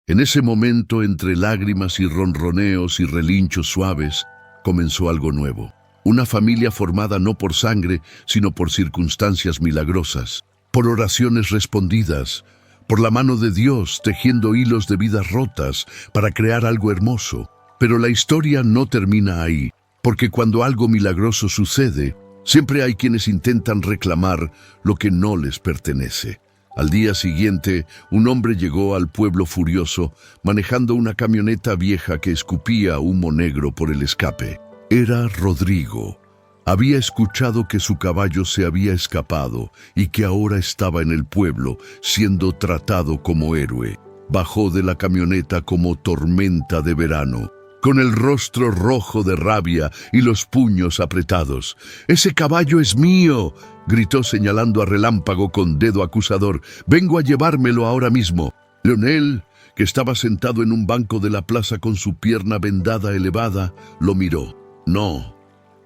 En ese momento, entre lágrimas y ronroneos y relinchos suaves, comenzó algo nuevo. Una familia formada no por sangre, sino por circunstancias milagrosas, por oraciones respondidas, por la mano de Dios tejiendo hilos de vidas rotas para crear algo hermoso. Pero la historia no termina ahí, porque cuando algo milagroso sucede, siempre hay quienes intentan reclamar lo que no les pertenece. Al día siguiente, un hombre llegó al pueblo furioso, manejando una camioneta vieja que escupía humo negro por el escape. Era Rodrigo. Había escuchado que su caballo se había escapado y que ahora estaba en el pueblo, siendo tratado como héroe. Bajó de la camioneta como tormenta de verano, con el rostro rojo de rabia y los puños apretados. «¡Ese caballo es mío!», gritó señalando a Relámpago con dedo acusador. «Vengo a llevármelo ahora mismo». Leonel, que estaba sentado en un banco de la plaza con su pierna vendada elevada, lo miró. «No»,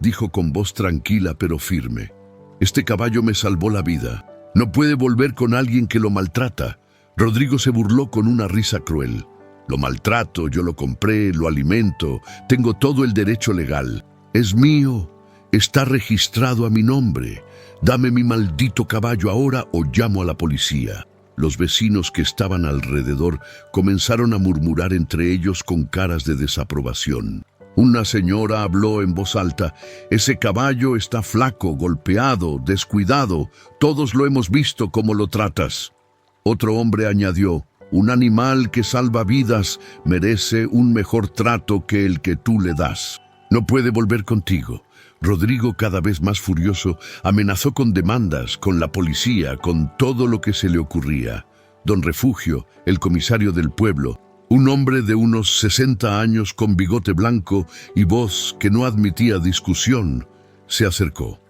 dijo con voz tranquila pero firme. «Este caballo me salvó la vida. No puede volver con alguien que lo maltrata». Rodrigo se burló con una risa cruel. «Lo maltrato, yo lo compré, lo alimento, tengo todo el derecho legal. Es mío, está registrado a mi nombre. Dame mi maldito caballo ahora o llamo a la policía». Los vecinos que estaban alrededor comenzaron a murmurar entre ellos con caras de desaprobación. Una señora habló en voz alta: «Ese caballo está flaco, golpeado, descuidado. Todos lo hemos visto cómo lo tratas». Otro hombre añadió: «Un animal que salva vidas merece un mejor trato que el que tú le das. No puede volver contigo». Rodrigo, cada vez más furioso, amenazó con demandas, con la policía, con todo lo que se le ocurría. Don Refugio, el comisario del pueblo, un hombre de unos 60 años con bigote blanco y voz que no admitía discusión, se acercó.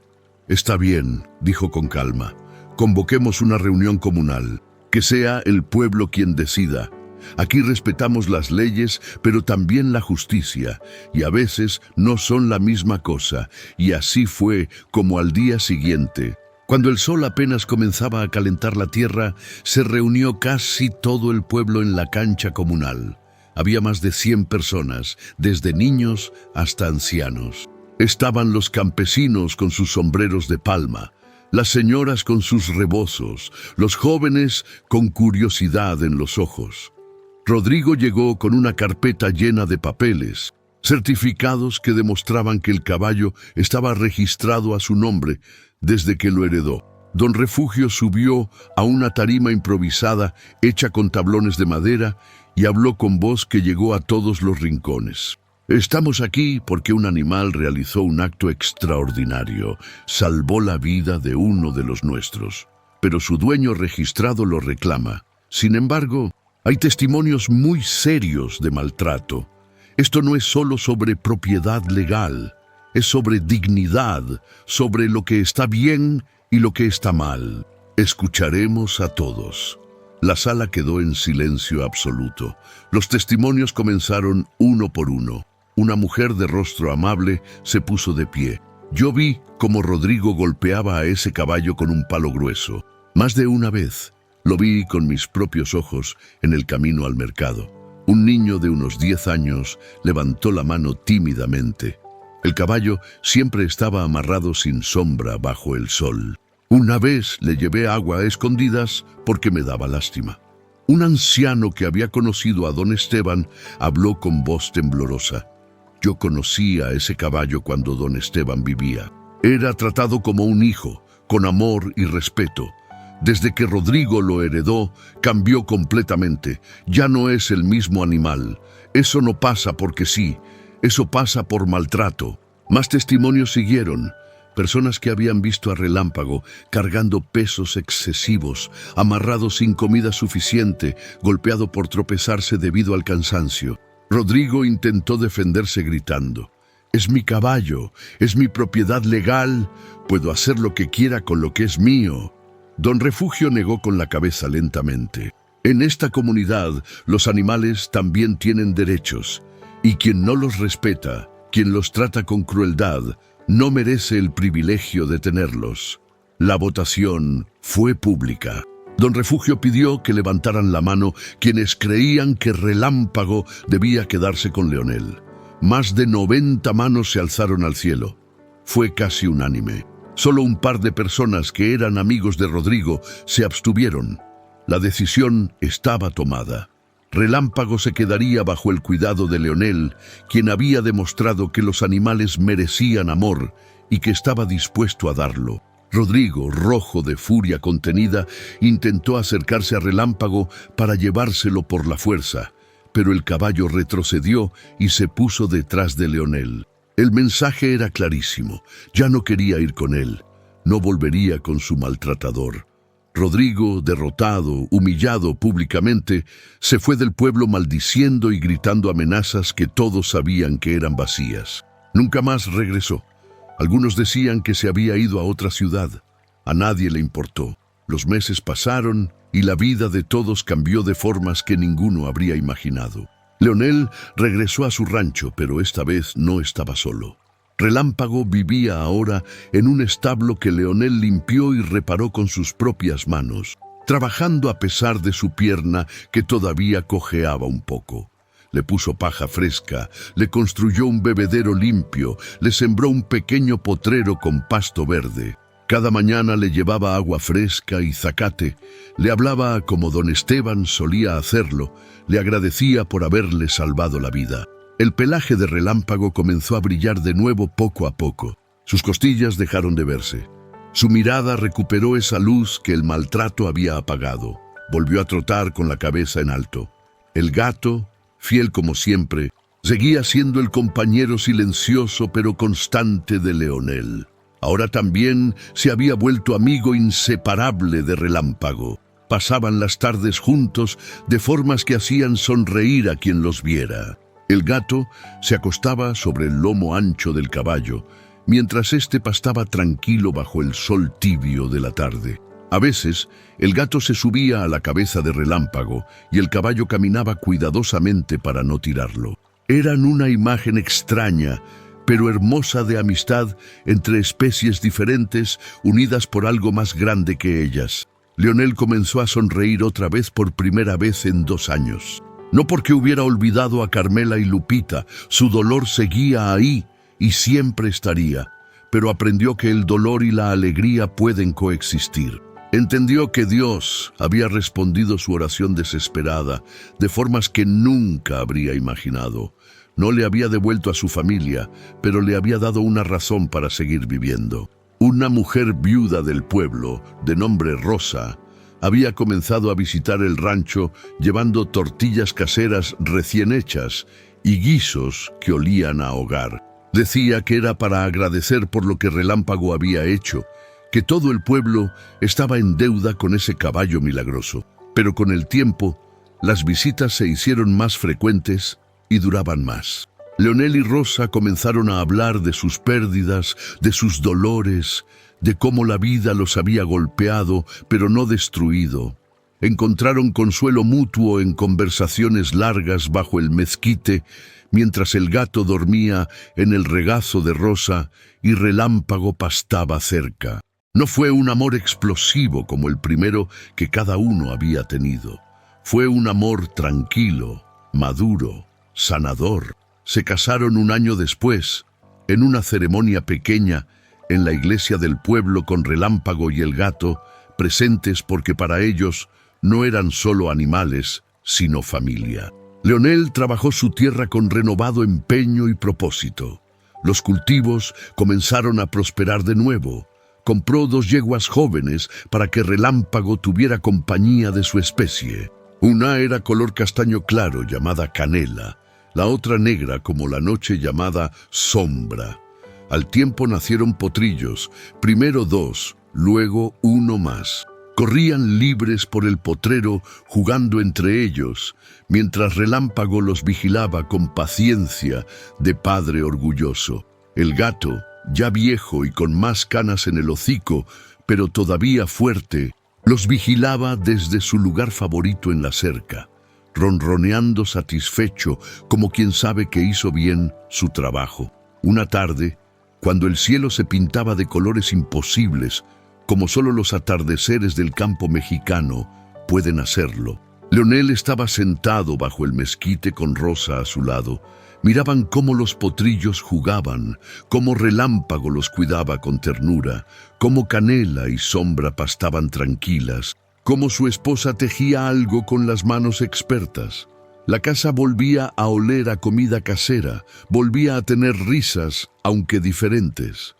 «Está bien», dijo con calma. «Convoquemos una reunión comunal. Que sea el pueblo quien decida. Aquí respetamos las leyes, pero también la justicia, y a veces no son la misma cosa». Y así fue como al día siguiente, cuando el sol apenas comenzaba a calentar la tierra, se reunió casi todo el pueblo en la cancha comunal. Había más de 100 personas, desde niños hasta ancianos. Estaban los campesinos con sus sombreros de palma, las señoras con sus rebozos, los jóvenes con curiosidad en los ojos. Rodrigo llegó con una carpeta llena de papeles, certificados que demostraban que el caballo estaba registrado a su nombre desde que lo heredó. Don Refugio subió a una tarima improvisada hecha con tablones de madera y habló con voz que llegó a todos los rincones. «Estamos aquí porque un animal realizó un acto extraordinario, salvó la vida de uno de los nuestros, pero su dueño registrado lo reclama. Sin embargo, hay testimonios muy serios de maltrato. Esto no es solo sobre propiedad legal, es sobre dignidad, sobre lo que está bien y lo que está mal. Escucharemos a todos». La sala quedó en silencio absoluto. Los testimonios comenzaron uno por uno. Una mujer de rostro amable se puso de pie. «Yo vi cómo Rodrigo golpeaba a ese caballo con un palo grueso. Más de una vez. Lo vi con mis propios ojos en el camino al mercado». Un niño de unos 10 años levantó la mano tímidamente. El caballo siempre estaba amarrado sin sombra bajo el sol. «Una vez le llevé agua a escondidas porque me daba lástima». Un anciano que había conocido a don Esteban habló con voz temblorosa. «Yo conocí a ese caballo cuando don Esteban vivía. Era tratado como un hijo, con amor y respeto. Desde que Rodrigo lo heredó, cambió completamente. Ya no es el mismo animal. Eso no pasa porque sí, eso pasa por maltrato». Más testimonios siguieron. Personas que habían visto a Relámpago cargando pesos excesivos, amarrado sin comida suficiente, golpeado por tropezarse debido al cansancio. Rodrigo intentó defenderse gritando: «Es mi caballo, es mi propiedad legal, puedo hacer lo que quiera con lo que es mío». Don Refugio negó con la cabeza lentamente. «En esta comunidad, los animales también tienen derechos, y quien no los respeta, quien los trata con crueldad, no merece el privilegio de tenerlos». La votación fue pública. Don Refugio pidió que levantaran la mano quienes creían que Relámpago debía quedarse con Leonel. Más de 90 manos se alzaron al cielo. Fue casi unánime. Solo un par de personas que eran amigos de Rodrigo se abstuvieron. La decisión estaba tomada. Relámpago se quedaría bajo el cuidado de Leonel, quien había demostrado que los animales merecían amor y que estaba dispuesto a darlo. Rodrigo, rojo de furia contenida, intentó acercarse a Relámpago para llevárselo por la fuerza, pero el caballo retrocedió y se puso detrás de Leonel. El mensaje era clarísimo: ya no quería ir con él, no volvería con su maltratador. Rodrigo, derrotado, humillado públicamente, se fue del pueblo maldiciendo y gritando amenazas que todos sabían que eran vacías. Nunca más regresó. Algunos decían que se había ido a otra ciudad. A nadie le importó. Los meses pasaron y la vida de todos cambió de formas que ninguno habría imaginado. Leonel regresó a su rancho, pero esta vez no estaba solo. Relámpago vivía ahora en un establo que Leonel limpió y reparó con sus propias manos, trabajando a pesar de su pierna que todavía cojeaba un poco. Le puso paja fresca, le construyó un bebedero limpio, le sembró un pequeño potrero con pasto verde. Cada mañana le llevaba agua fresca y zacate, le hablaba como don Esteban solía hacerlo, le agradecía por haberle salvado la vida. El pelaje de Relámpago comenzó a brillar de nuevo poco a poco. Sus costillas dejaron de verse. Su mirada recuperó esa luz que el maltrato había apagado. Volvió a trotar con la cabeza en alto. El gato, fiel como siempre, seguía siendo el compañero silencioso pero constante de Leonel. Ahora también se había vuelto amigo inseparable de Relámpago. Pasaban las tardes juntos de formas que hacían sonreír a quien los viera. El gato se acostaba sobre el lomo ancho del caballo, mientras éste pastaba tranquilo bajo el sol tibio de la tarde. A veces, el gato se subía a la cabeza de Relámpago y el caballo caminaba cuidadosamente para no tirarlo. Eran una imagen extraña, pero hermosa de amistad entre especies diferentes unidas por algo más grande que ellas. Leonel comenzó a sonreír otra vez por primera vez en 2 años. No porque hubiera olvidado a Carmela y Lupita, su dolor seguía ahí y siempre estaría, pero aprendió que el dolor y la alegría pueden coexistir. Entendió que Dios había respondido su oración desesperada de formas que nunca habría imaginado. No le había devuelto a su familia, pero le había dado una razón para seguir viviendo. Una mujer viuda del pueblo, de nombre Rosa, había comenzado a visitar el rancho llevando tortillas caseras recién hechas y guisos que olían a hogar. Decía que era para agradecer por lo que Relámpago había hecho, que todo el pueblo estaba en deuda con ese caballo milagroso. Pero con el tiempo, las visitas se hicieron más frecuentes y duraban más. Leonel y Rosa comenzaron a hablar de sus pérdidas, de sus dolores, de cómo la vida los había golpeado, pero no destruido. Encontraron consuelo mutuo en conversaciones largas bajo el mezquite, mientras el gato dormía en el regazo de Rosa y Relámpago pastaba cerca. No fue un amor explosivo como el primero que cada uno había tenido. Fue un amor tranquilo, maduro, sanador. Se casaron 1 año después, en una ceremonia pequeña, en la iglesia del pueblo con Relámpago y el gato, presentes porque para ellos no eran solo animales, sino familia. Leonel trabajó su tierra con renovado empeño y propósito. Los cultivos comenzaron a prosperar de nuevo. Compró 2 yeguas jóvenes para que Relámpago tuviera compañía de su especie. Una era color castaño claro, llamada Canela, la otra negra como la noche, llamada Sombra. Al tiempo nacieron potrillos, primero 2, luego 1 más. Corrían libres por el potrero, jugando entre ellos, mientras Relámpago los vigilaba con paciencia de padre orgulloso. El gato, ya viejo y con más canas en el hocico, pero todavía fuerte, los vigilaba desde su lugar favorito en la cerca, ronroneando satisfecho como quien sabe que hizo bien su trabajo. Una tarde, cuando el cielo se pintaba de colores imposibles, como solo los atardeceres del campo mexicano pueden hacerlo, Leonel estaba sentado bajo el mezquite con Rosa a su lado. Miraban cómo los potrillos jugaban, cómo Relámpago los cuidaba con ternura, cómo Canela y Sombra pastaban tranquilas, cómo su esposa tejía algo con las manos expertas. La casa volvía a oler a comida casera, volvía a tener risas, aunque diferentes.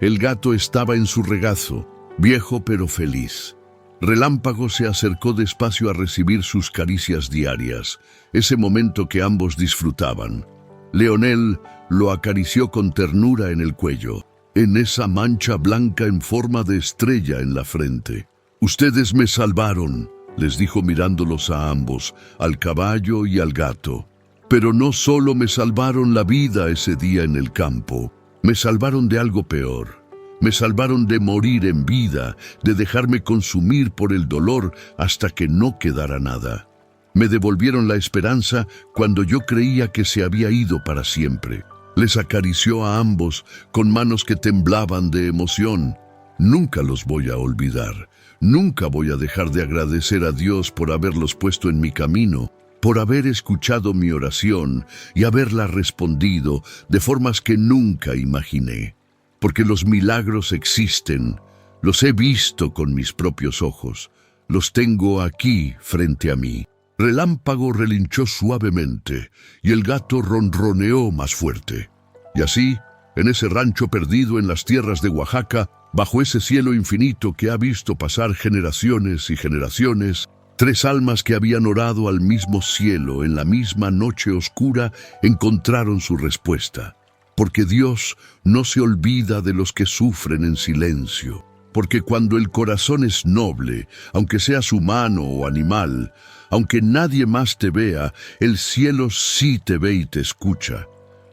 El gato estaba en su regazo, viejo pero feliz. Relámpago se acercó despacio a recibir sus caricias diarias, ese momento que ambos disfrutaban. Leonel lo acarició con ternura en el cuello, en esa mancha blanca en forma de estrella en la frente. Ustedes me salvaron, les dijo mirándolos a ambos, al caballo y al gato. Pero no solo me salvaron la vida ese día en el campo, me salvaron de algo peor. Me salvaron de morir en vida, de dejarme consumir por el dolor hasta que no quedara nada. Me devolvieron la esperanza cuando yo creía que se había ido para siempre. Les acarició a ambos con manos que temblaban de emoción. Nunca los voy a olvidar. Nunca voy a dejar de agradecer a Dios por haberlos puesto en mi camino, por haber escuchado mi oración y haberla respondido de formas que nunca imaginé. Porque los milagros existen, los he visto con mis propios ojos, los tengo aquí frente a mí. Relámpago relinchó suavemente y el gato ronroneó más fuerte. Y así, en ese rancho perdido en las tierras de Oaxaca, bajo ese cielo infinito que ha visto pasar generaciones y generaciones, tres almas que habían orado al mismo cielo en la misma noche oscura encontraron su respuesta. Porque Dios no se olvida de los que sufren en silencio. Porque cuando el corazón es noble, aunque seas humano o animal, aunque nadie más te vea, el cielo sí te ve y te escucha.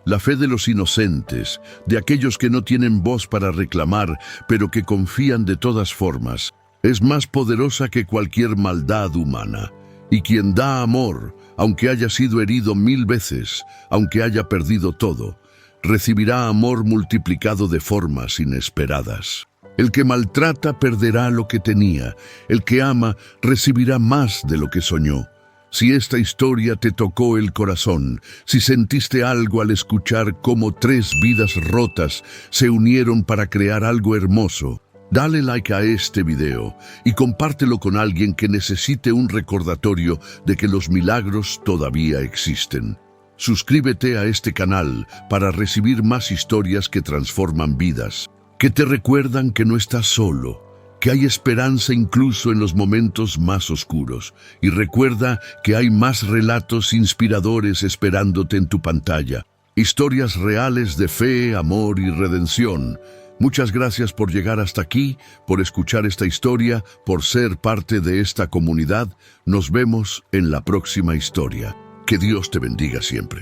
La fe de los inocentes, de aquellos que no tienen voz para reclamar, pero que confían de todas formas, es más poderosa que cualquier maldad humana. Y quien da amor, aunque haya sido herido 1000 veces, aunque haya perdido todo, recibirá amor multiplicado de formas inesperadas. El que maltrata perderá lo que tenía, el que ama recibirá más de lo que soñó. Si esta historia te tocó el corazón, si sentiste algo al escuchar cómo 3 vidas rotas se unieron para crear algo hermoso, dale like a este video y compártelo con alguien que necesite un recordatorio de que los milagros todavía existen. Suscríbete a este canal para recibir más historias que transforman vidas, que te recuerdan que no estás solo, que hay esperanza incluso en los momentos más oscuros. Y recuerda que hay más relatos inspiradores esperándote en tu pantalla. Historias reales de fe, amor y redención. Muchas gracias por llegar hasta aquí, por escuchar esta historia, por ser parte de esta comunidad. Nos vemos en la próxima historia. Que Dios te bendiga siempre.